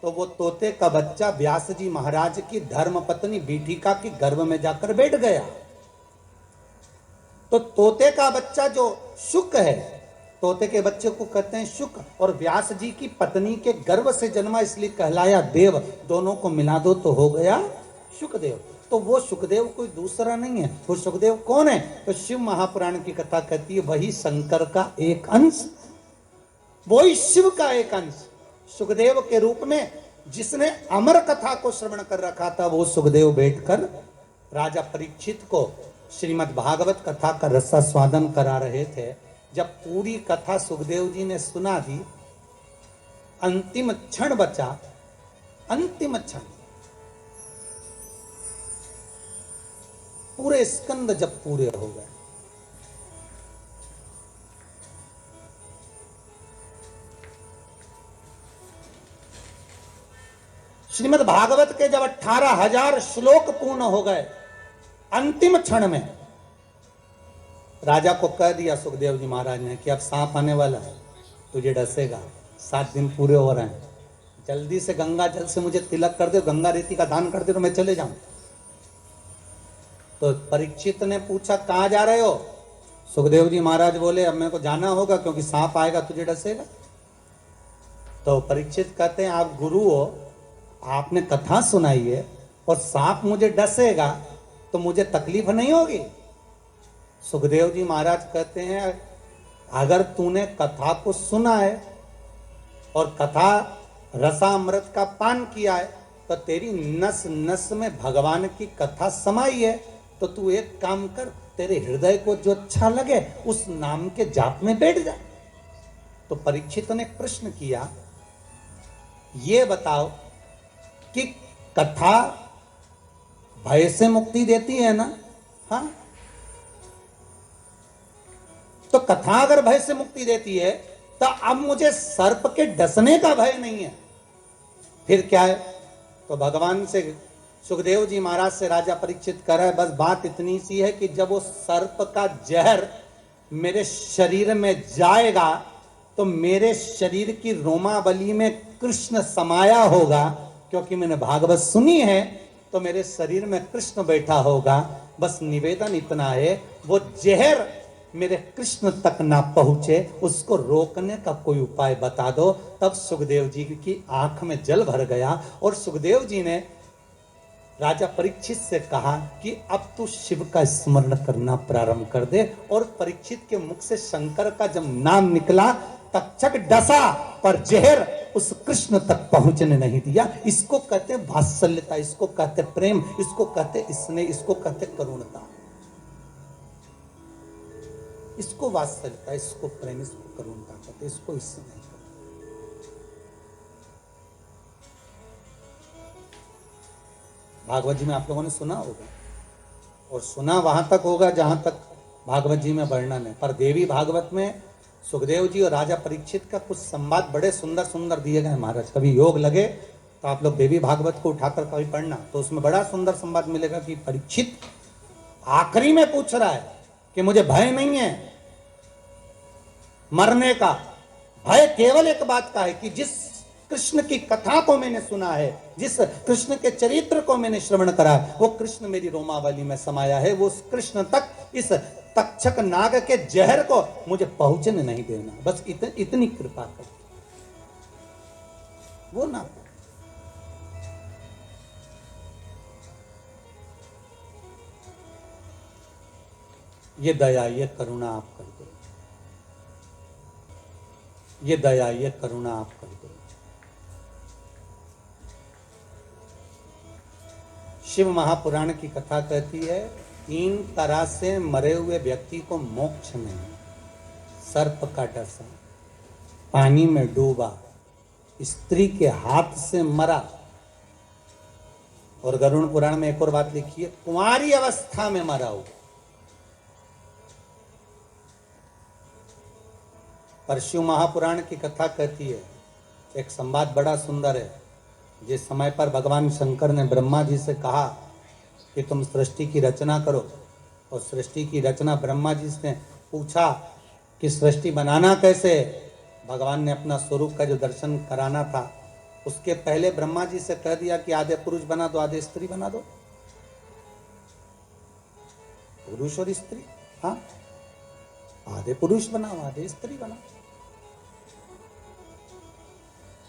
तो वो तोते का बच्चा व्यास जी महाराज की धर्म पत्नी बीटिका के गर्भ में जाकर बैठ गया। तो तोते का बच्चा जो शुक है, तोते के बच्चे को कहते हैं शुक, और व्यास जी की पत्नी के गर्भ से जन्मा इसलिए कहलाया देव। दोनों को मिला दो तो हो गया शुकदेव। तो वो शुकदेव कोई दूसरा नहीं है। वो शुकदेव कौन है? तो शिव महापुराण की कथा कहती है वही शंकर का एक अंश, वही शिव का एक अंश सुखदेव के रूप में, जिसने अमर कथा को श्रवण कर रखा था। वो सुखदेव बैठकर राजा परीक्षित को श्रीमद् भागवत कथा का रसास्वादन करा रहे थे। जब पूरी कथा सुखदेव जी ने सुना दी, अंतिम क्षण बचा, अंतिम क्षण, पूरे स्कंद जब पूरे हो गए, श्रीमद् भागवत के जब 18,000 श्लोक पूर्ण हो गए, अंतिम क्षण में राजा को कह दिया सुखदेव जी महाराज ने कि अब सांप आने वाला है, तुझे डसेगा, 7 दिन पूरे हो रहे हैं, जल्दी से गंगा जल से मुझे तिलक कर दे, गंगा रेती का दान कर दे तो मैं चले जाऊं। तो परीक्षित ने पूछा कहां जा रहे हो? सुखदेव जी महाराज बोले अब मेरे को जाना होगा क्योंकि सांप आएगा, तुझे डसेगा। तो परीक्षित कहते हैं आप गुरु हो, आपने कथा सुनाई है और सांप मुझे डसेगा तो मुझे तकलीफ नहीं होगी? सुखदेव जी महाराज कहते हैं अगर तूने कथा को सुना है और कथा रसामृत का पान किया है तो तेरी नस नस में भगवान की कथा समाई है, तो तू एक काम कर, तेरे हृदय को जो अच्छा लगे उस नाम के जाप में बैठ जा। तो परीक्षित ने प्रश्न किया, ये बताओ कि कथा भय से मुक्ति देती है ना? हाँ, तो कथा अगर भय से मुक्ति देती है तो अब मुझे सर्प के डसने का भय नहीं है, फिर क्या है? तो भगवान से सुखदेव जी महाराज से राजा परीक्षित कर रहा है, बस बात इतनी सी है कि जब वो सर्प का जहर मेरे शरीर में जाएगा तो मेरे शरीर की रोमावली में कृष्ण समाया होगा, क्योंकि मैंने भागवत सुनी है तो मेरे शरीर में कृष्ण बैठा होगा। बस निवेदन इतना है, वो जहर मेरे कृष्ण तक ना पहुंचे, उसको रोकने का कोई उपाय बता दो। तब सुखदेव जी की आंख में जल भर गया और सुखदेव जी ने राजा परीक्षित से कहा कि अब तू शिव का स्मरण करना प्रारंभ कर दे। और परीक्षित के मुख से शंकर का जब नाम निकला, तक्षक डसा पर जहर उस कृष्ण तक पहुंचने नहीं दिया। इसको कहते हैं वात्सल्यता, इसको कहते प्रेम, इसको कहते स्नेह, इसको कहते करुणता, इसको वात्सल्यता, इसको प्रेम, इसको करुणता कहते, इसको स्नेह। भागवत जी में आप लोगों ने सुना होगा, और सुना वहां तक होगा जहां तक भागवत जी में वर्णन है। पर देवी भागवत में सुखदेव जी और राजा परीक्षित का कुछ संवाद बड़े सुंदर सुंदर दिए गए महाराज। कभी योग लगे तो आप लोग देवी भागवत को उठाकर कभी पढ़ना, तो उसमें बड़ा सुंदर संवाद मिलेगा कि परीक्षित आखिरी में पूछ रहा है कि मुझे भय नहीं है मरने का, भय केवल एक बात का है कि जिस कृष्ण की कथा को मैंने सुना है, जिस कृष्ण के चरित्र को मैंने श्रवण करा, वो कृष्ण मेरी रोमावली में समाया है। वो उस कृष्ण तक इस तक्षक नाग के जहर को मुझे पहुंचने नहीं देना। बस इतनी कृपा कर, वो ना। ये दया, ये करुणा आप कर दो, ये दया, ये करुणा आप कर दो। शिव महापुराण की कथा कहती है, 3 तरह से मरे हुए व्यक्ति को मोक्ष नहीं। सर्प का डसा, पानी में डूबा, स्त्री के हाथ से मरा, और गरुड़ पुराण में एक और बात लिखी है, कुंवारी अवस्था में मरा हो। पर शिव महापुराण की कथा कहती है, एक संवाद बड़ा सुंदर है। जिस समय पर भगवान शंकर ने ब्रह्मा जी से कहा कि तुम सृष्टि की रचना करो, और सृष्टि की रचना ब्रह्मा जी से पूछा कि सृष्टि बनाना कैसे, भगवान ने अपना स्वरूप का जो दर्शन कराना था, उसके पहले ब्रह्मा जी से कह दिया कि आधे पुरुष बना दो, आधे स्त्री बना दो। पुरुष और स्त्री, हाँ, आधे पुरुष बनाओ, आधे स्त्री बनाओ।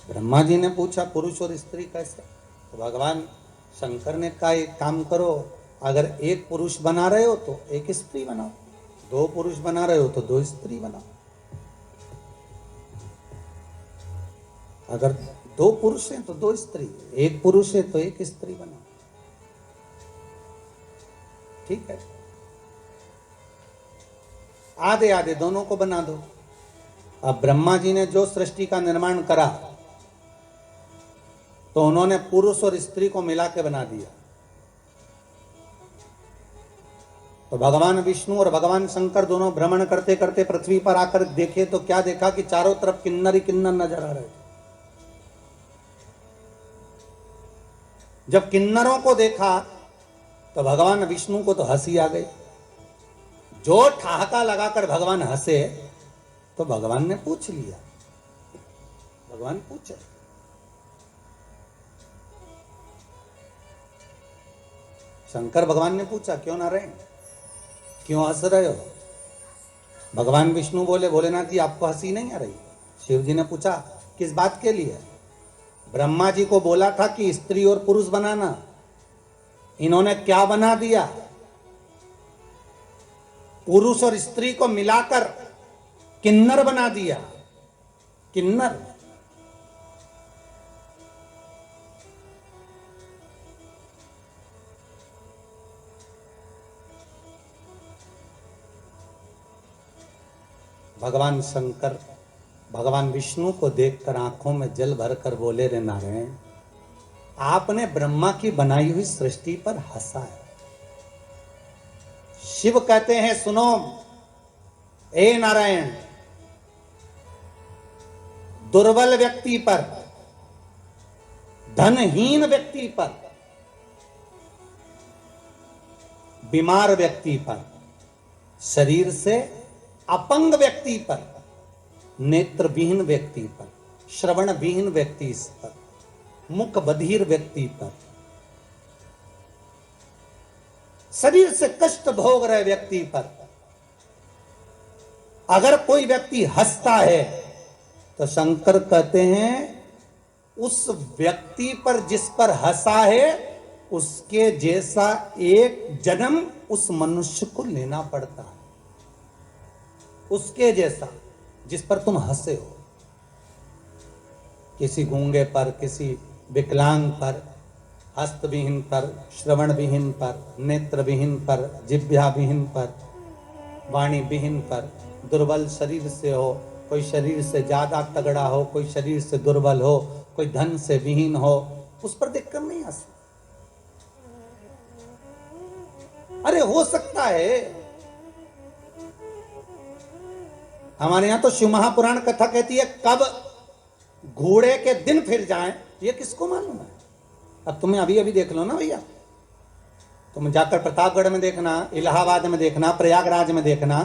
ब्रह्मा जी ने पूछा पुरुष और स्त्री कैसे, तो भगवान शंकर ने कहा एक काम करो, अगर एक पुरुष बना रहे हो तो एक स्त्री बनाओ, 2 पुरुष बना रहे हो तो 2 स्त्री बनाओ। अगर 2 पुरुष हैं तो 2 स्त्री, 1 पुरुष है तो 1 स्त्री बनाओ। ठीक है, आधे आधे दोनों को बना दो। अब ब्रह्मा जी ने जो सृष्टि का निर्माण करा, तो उन्होंने पुरुष और स्त्री को मिला के बना दिया। तो भगवान विष्णु और भगवान शंकर दोनों भ्रमण करते करते पृथ्वी पर आकर देखे, तो क्या देखा कि चारों तरफ किन्नर ही किन्नर नजर आ रहे थे। जब किन्नरों को देखा तो भगवान विष्णु को तो हंसी आ गई। जो ठहाका लगाकर भगवान हंसे, तो भगवान ने पूछ लिया, भगवान पूछे, शंकर भगवान ने पूछा, क्यों नारायण, क्यों हंस रहे हो? भगवान विष्णु बोले, भोलेनाथ जी आपको हंसी नहीं आ रही? शिव जी ने पूछा किस बात के लिए? ब्रह्मा जी को बोला था कि स्त्री और पुरुष बनाना, इन्होंने क्या बना दिया? पुरुष और स्त्री को मिलाकर किन्नर बना दिया। किन्नर, भगवान शंकर भगवान विष्णु को देखकर आंखों में जल भरकर बोले, रे नारायण, आपने ब्रह्मा की बनाई हुई सृष्टि पर हंसा है। शिव कहते हैं, सुनो ए नारायण, दुर्बल व्यक्ति पर, धनहीन व्यक्ति पर, बीमार व्यक्ति पर, शरीर से अपंग व्यक्ति पर, नेत्र विहीन व्यक्ति पर, श्रवण विहीन व्यक्ति पर, मुख बधिर व्यक्ति पर, शरीर से कष्ट भोग रहे व्यक्ति पर, अगर कोई व्यक्ति हंसता है, तो शंकर कहते हैं उस व्यक्ति पर जिस पर हंसा है, उसके जैसा एक जन्म उस मनुष्य को लेना पड़ता है। उसके जैसा जिस पर तुम हंसे हो, किसी गूंगे पर, किसी विकलांग पर, हस्तविहीन पर, श्रवण विहीन पर, नेत्र विहीन पर, जिह्वा विहीन पर, वाणी विहीन पर, दुर्बल शरीर से हो, कोई शरीर से ज्यादा तगड़ा हो, कोई शरीर से दुर्बल हो, कोई धन से विहीन हो, उस पर देखकर नहीं हंसे। अरे हो सकता है, हमारे यहां तो शिव महापुराण कथा कहती है, कब घोड़े के दिन फिर जाएं ये किसको मालूम है। अब तुम्हें अभी अभी देख लो ना भैया, तुम जाकर प्रतापगढ़ में देखना, इलाहाबाद में देखना, प्रयागराज में देखना,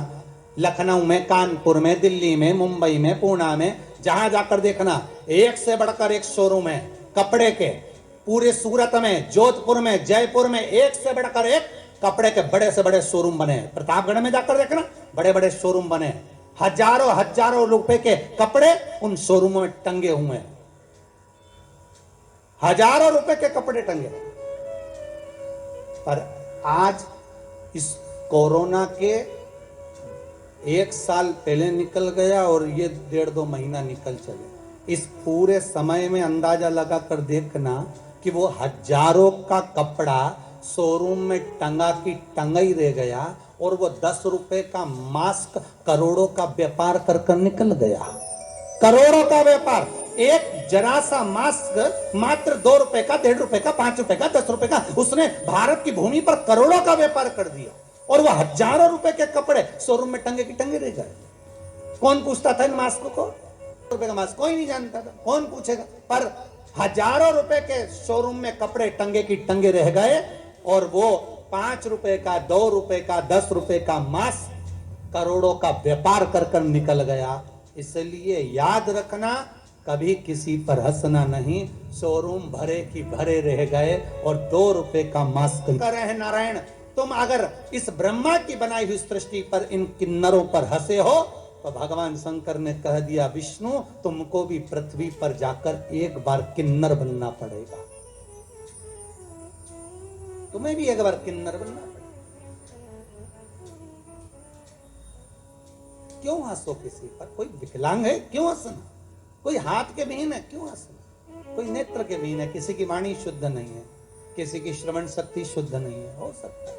लखनऊ में, कानपुर में, दिल्ली में, मुंबई में, पुणे में, जहां जाकर देखना, एक से बढ़कर एक शोरूम है कपड़े के। पूरे सूरत में, जोधपुर में, जयपुर में एक से बढ़कर एक कपड़े के बड़े से बड़े शोरूम बने। प्रतापगढ़ में जाकर देखना, बड़े बड़े शोरूम बने। हजारों हजारों रुपए के कपड़े उन शोरूमों में टंगे हुए हैं। हजारों रुपए के कपड़े टंगे। पर आज इस कोरोना के 1 साल पहले निकल गया और ये 1.5-2 महीना निकल चले। इस पूरे समय में अंदाजा लगाकर देखना कि वो हजारों का कपड़ा शोरूम में टंगा की टंगा ही रह गया और वो 10 रुपए का मास्क करोड़ों का व्यापार कर निकल गया। करोड़ों का व्यापार। एक जरा सा मास्क मात्र 2 रुपए का, 1.5 रुपए का, 5 रुपए का, 10 रुपए का, उसने भारत की भूमि पर करोड़ों का व्यापार कर दिया। और वह हजारों रुपए के कपड़े शोरूम में टंगे की टंगे रह गए। कौन पूछता था इन मास्क को? रुपए का मास्क कोई नहीं जानता था, कौन पूछेगा? पर हजारों रुपए के शोरूम में कपड़े टंगे की टंगे रह गए और वो 5 रुपए का, 2 रुपए का, 10 रुपए का मास्क करोड़ों का व्यापार कर निकल गया। इसलिए याद रखना, कभी किसी पर हंसना नहीं। शोरूम भरे की भरे रह गए और 2 रुपए का मास्क कर रहे हैं। नारायण, तुम अगर इस ब्रह्मा की बनाई हुई सृष्टि पर, इन किन्नरों पर हंसे हो, तो भगवान शंकर ने कह दिया, विष्णु तुमको भी पृथ्वी पर जाकर एक बार किन्नर बनना पड़ेगा। तुम्हें भी एक बार किन्नर बनना पड़ेगा। क्यों हंसो किसी पर? कोई विकलांग है, क्यों हंसना? कोई हाथ के विहीन है, क्यों हंसना? कोई नेत्र के विहीन है, किसी की वाणी शुद्ध नहीं है, किसी की श्रवण शक्ति शुद्ध नहीं है, हो सकता है,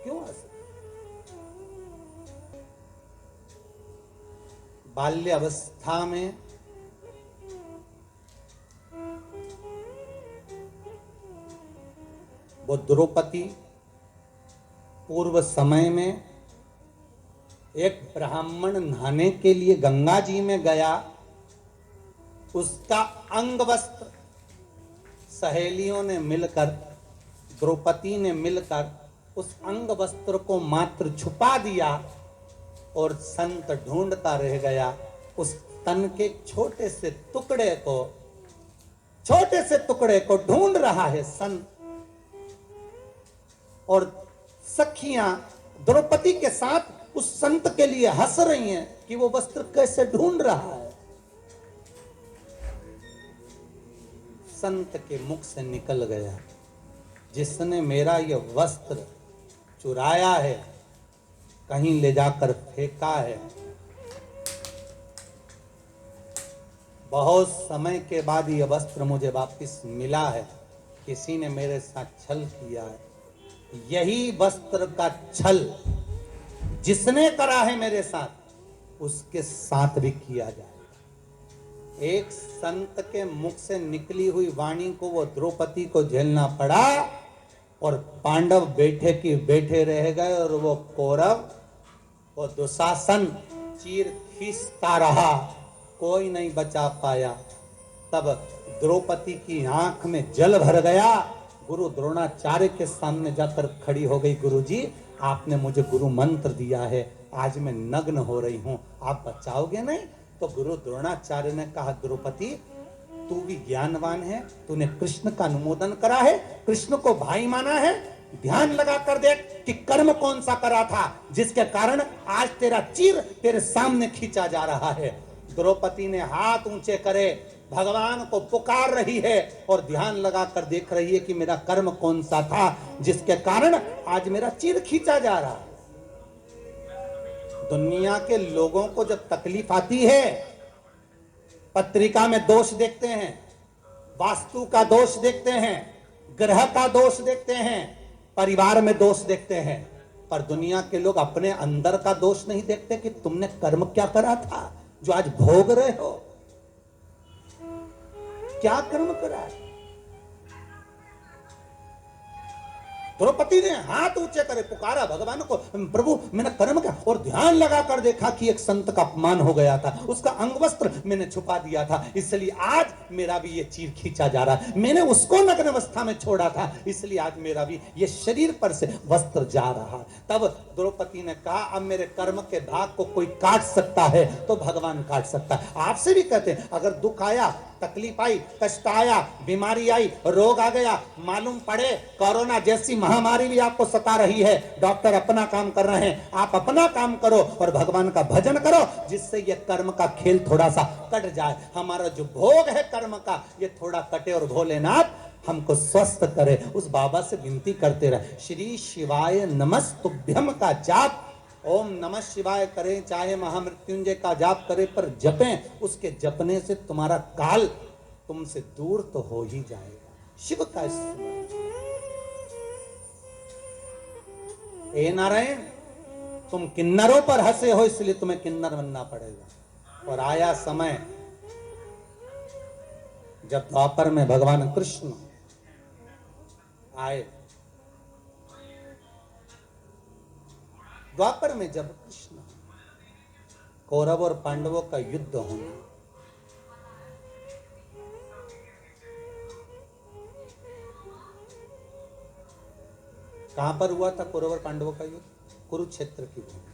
क्यों हंसना? बाल्य अवस्था में वो द्रौपदी पूर्व समय में एक ब्राह्मण नहाने के लिए गंगा जी में गया। उसका अंग वस्त्र सहेलियों ने मिलकर, द्रौपदी ने मिलकर उस अंग वस्त्र को मात्र छुपा दिया और संत ढूंढता रह गया। उस तन के छोटे से टुकड़े को ढूंढ रहा है संत। और सखियां द्रौपदी के साथ उस संत के लिए हंस रही हैं कि वो वस्त्र कैसे ढूंढ रहा है। संत के मुख से निकल गया, जिसने मेरा ये वस्त्र चुराया है, कहीं ले जाकर फेंका है। बहुत समय के बाद ये वस्त्र मुझे वापस मिला है। किसी ने मेरे साथ छल किया है। यही वस्त्र का छल जिसने करा है मेरे साथ, उसके साथ भी किया जाए। एक संत के मुख से निकली हुई वाणी को वो द्रौपदी को झेलना पड़ा और पांडव बैठे की बैठे रह गए और वो कौरव, वो दुशासन चीर खींचता रहा, कोई नहीं बचा पाया। तब द्रौपदी की आंख में जल भर गया। गुरु द्रोणाचार्य के सामने जाकर खड़ी हो गई, गुरुजी आपने मुझे गुरु मंत्र दिया है, आज मैं नग्न हो रही हूं, आप बचाओगे नहीं? तो गुरु द्रोणाचार्य ने कहा, द्रौपदी तू भी ज्ञानवान है, तूने कृष्ण का अनुमोदन करा है, कृष्ण को भाई माना है, ध्यान लगा कर देख कि कर्म कौन सा करा था जिसके कारण आज तेरा चीर तेरे सामने खींचा जा रहा है। द्रौपदी ने हाथ ऊंचे करे, भगवान को पुकार रही है और ध्यान लगा कर देख रही है कि मेरा कर्म कौन सा था जिसके कारण आज मेरा चीर खींचा जा रहा है। दुनिया के लोगों को जब तकलीफ आती है, पत्रिका में दोष देखते हैं, वास्तु का दोष देखते हैं, ग्रह का दोष देखते हैं, परिवार में दोष देखते हैं, पर दुनिया के लोग अपने अंदर का दोष नहीं देखते कि तुमने कर्म क्या करा था जो आज भोग रहे हो। क्या कर्म करा है? द्रौपदी ने हाथ ऊंचे करे पुकारा भगवान को, प्रभु मैंने कर्म किया, और ध्यान लगाकर देखा कि एक संत का अपमान हो गया था, उसका अंग वस्त्र मैंने छुपा दिया था, इसलिए आज मेरा भी ये चीर खींचा जा रहा है। मैंने उसको नग्न अवस्था में छोड़ा था, इसलिए आज मेरा भी ये शरीर पर से वस्त्र जा रहा है। तब द्रौपदी ने कहा अब मेरे कर्म के भाग को कोई काट सकता है तो भगवान काट सकता है। आपसे भी कहते हैं अगर दुख आया, तकलीफ आई, कष्ट आया, बीमारी आई, रोग आ गया, मालूम पड़े कोरोना जैसी महामारी भी आपको सता रही है, डॉक्टर अपना काम कर रहे हैं, आप अपना काम करो और भगवान का भजन करो, जिससे ये कर्म का खेल थोड़ा सा कट जाए। हमारा जो भोग है कर्म का ये थोड़ा कटे और भोलेनाथ हमको स्वस्थ करे। उस बाबा से विनती करते रहे, श्री शिवाय नमस्तुभ्यम का जाप, ओम नमः शिवाय करें, चाहे महामृत्युंजय का जाप करें, पर जपें, उसके जपने से तुम्हारा काल तुमसे दूर तो हो ही जाएगा। शिव का स्मरण। हे नारायण, तुम किन्नरों पर हंसे हो इसलिए तुम्हें किन्नर बनना पड़ेगा। और आया समय जब द्वापर में भगवान कृष्ण आए, द्वापर में जब कृष्ण, कौरव और पांडवों का युद्ध होना, कहां पर हुआ था कौरव और पांडवों का युद्ध? कुरुक्षेत्र की भूमि।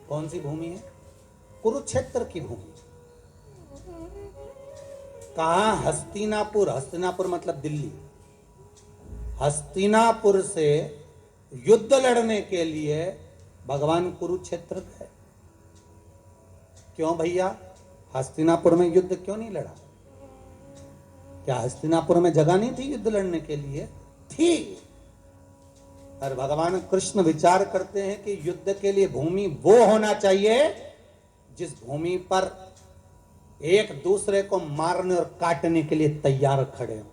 कौन सी भूमि है? कुरुक्षेत्र की भूमि। कहा? हस्तिनापुर। हस्तिनापुर मतलब दिल्ली। हस्तिनापुर से युद्ध लड़ने के लिए भगवान कुरुक्षेत्र गए। क्यों भैया? हस्तिनापुर में युद्ध क्यों नहीं लड़ा? क्या हस्तिनापुर में जगह नहीं थी युद्ध लड़ने के लिए? थी। और भगवान कृष्ण विचार करते हैं कि युद्ध के लिए भूमि वो होना चाहिए जिस भूमि पर एक दूसरे को मारने और काटने के लिए तैयार खड़े हो।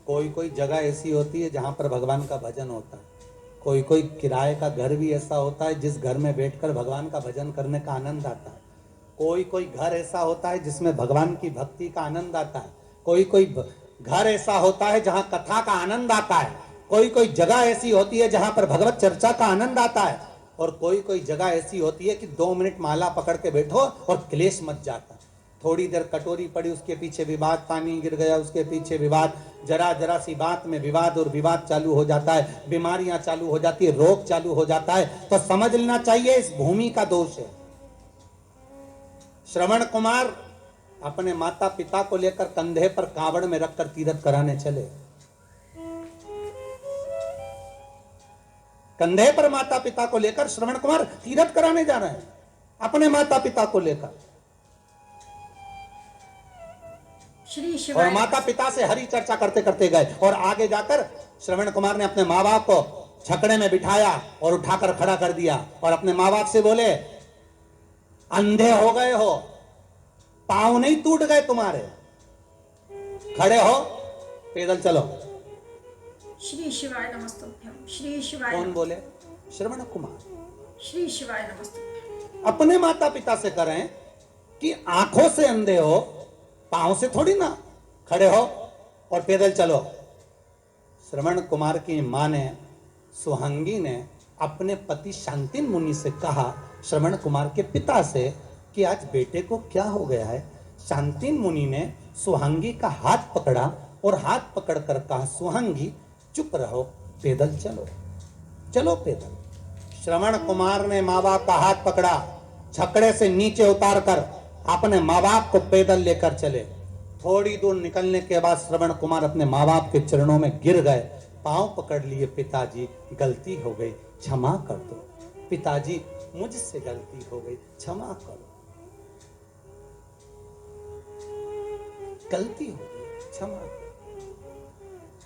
कोई कोई जगह ऐसी होती है जहां पर भगवान का भजन होता है, कोई कोई किराए का घर भी ऐसा होता है जिस घर में बैठकर भगवान का भजन करने का आनंद आता है, कोई कोई घर ऐसा होता है जिसमें भगवान की भक्ति का आनंद आता है, कोई कोई घर ऐसा होता है जहां कथा का आनंद आता है, कोई कोई जगह ऐसी होती है जहां पर भगवत चर्चा का आनंद आता है, और कोई कोई जगह ऐसी होती है कि 2 मिनट माला पकड़ के बैठो और क्लेश मच जाता है। थोड़ी देर कटोरी पड़ी, उसके पीछे विवाद, पानी गिर गया उसके पीछे विवाद, जरा जरा सी बात में विवाद और विवाद चालू हो जाता है, बीमारियां चालू हो जाती है, रोग चालू हो जाता है। तो समझ लेना चाहिए इस भूमि का दोष है। श्रवण कुमार अपने माता पिता को लेकर कंधे पर कावड़ में रखकर तीर्थ कराने चले। कंधे पर माता पिता को लेकर श्रवण कुमार तीर्थ कराने जा रहे हैं, अपने माता पिता को लेकर। श्री और शिवाय माता पिता से हरी चर्चा करते करते गए, और आगे जाकर श्रवण कुमार ने अपने माँ बाप को छकड़े में बिठाया और उठाकर खड़ा कर दिया, और अपने माँ बाप से बोले, अंधे हो गए हो, पांव नहीं टूट गए तुम्हारे, खड़े हो, पैदल चलो। श्री शिवाय नमस्तुभ्यम। श्री शिवाय कौन बोले? श्रवण कुमार। श्री शिवाय नमस्तुभ्यम। अपने माता पिता से करें कि आंखों से अंधे हो, पांव से थोड़ी ना, खड़े हो और पैदल चलो। श्रवण कुमार की मां ने, सुहांगी ने अपने पति शांतिन मुनि से कहा, श्रवण कुमार के पिता से, कि आज बेटे को क्या हो गया है। शांतिन मुनि ने सुहांगी का हाथ पकड़ा और हाथ पकड़कर कहा, सुहांगी चुप रहो, पैदल चलो, चलो पैदल। श्रवण कुमार ने माँ बाप का हाथ पकड़ा, छकड़े से नीचे उतारकर अपने माँ बाप को पैदल लेकर चले। थोड़ी दूर निकलने के बाद श्रवण कुमार अपने माँ बाप के चरणों में गिर गए, पांव पकड़ लिए, पिताजी गलती हो गई, क्षमा कर दो, पिताजी मुझसे गलती हो गई, क्षमा करो, गलती हो गई, क्षमा करो।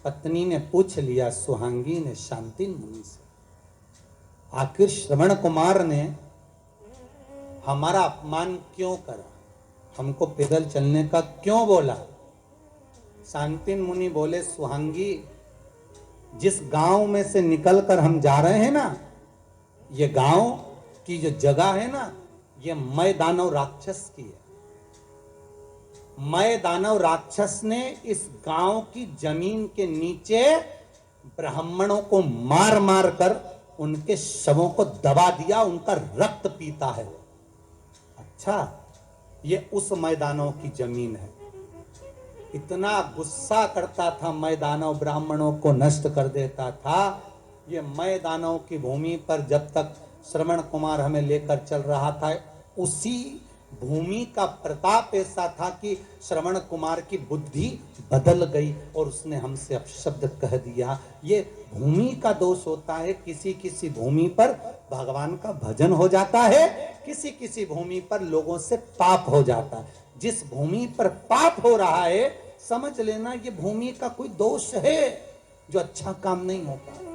पत्नी ने पूछ लिया सुहांगी ने शांतिन मुनि से, आखिर श्रवण कुमार ने हमारा अपमान क्यों करा, हमको पैदल चलने का क्यों बोला? शांतिन मुनि बोले, सुहांगी, जिस गांव में से निकलकर हम जा रहे हैं ना, ये गांव की जो जगह है ना, ये मैं दानव राक्षस की है। मैं दानव राक्षस ने इस गांव की जमीन के नीचे ब्राह्मणों को मार मार कर उनके शवों को दबा दिया, उनका रक्त पीता है। अच्छा, ये उस मैदानों की जमीन है। इतना गुस्सा करता था मैदानों, ब्राह्मणों को नष्ट कर देता था। ये मैदानों की भूमि पर जब तक श्रवण कुमार हमें लेकर चल रहा था, उसी भूमि का प्रताप ऐसा था कि श्रवण कुमार की बुद्धि बदल गई और उसने हमसे अपशब्द कह दिया। ये भूमि का दोष होता है। किसी किसी भूमि पर भगवान का भजन हो जाता है, किसी किसी भूमि पर लोगों से पाप हो जाता है। जिस भूमि पर पाप हो रहा है, समझ लेना ये भूमि का कोई दोष है, जो अच्छा काम नहीं होता।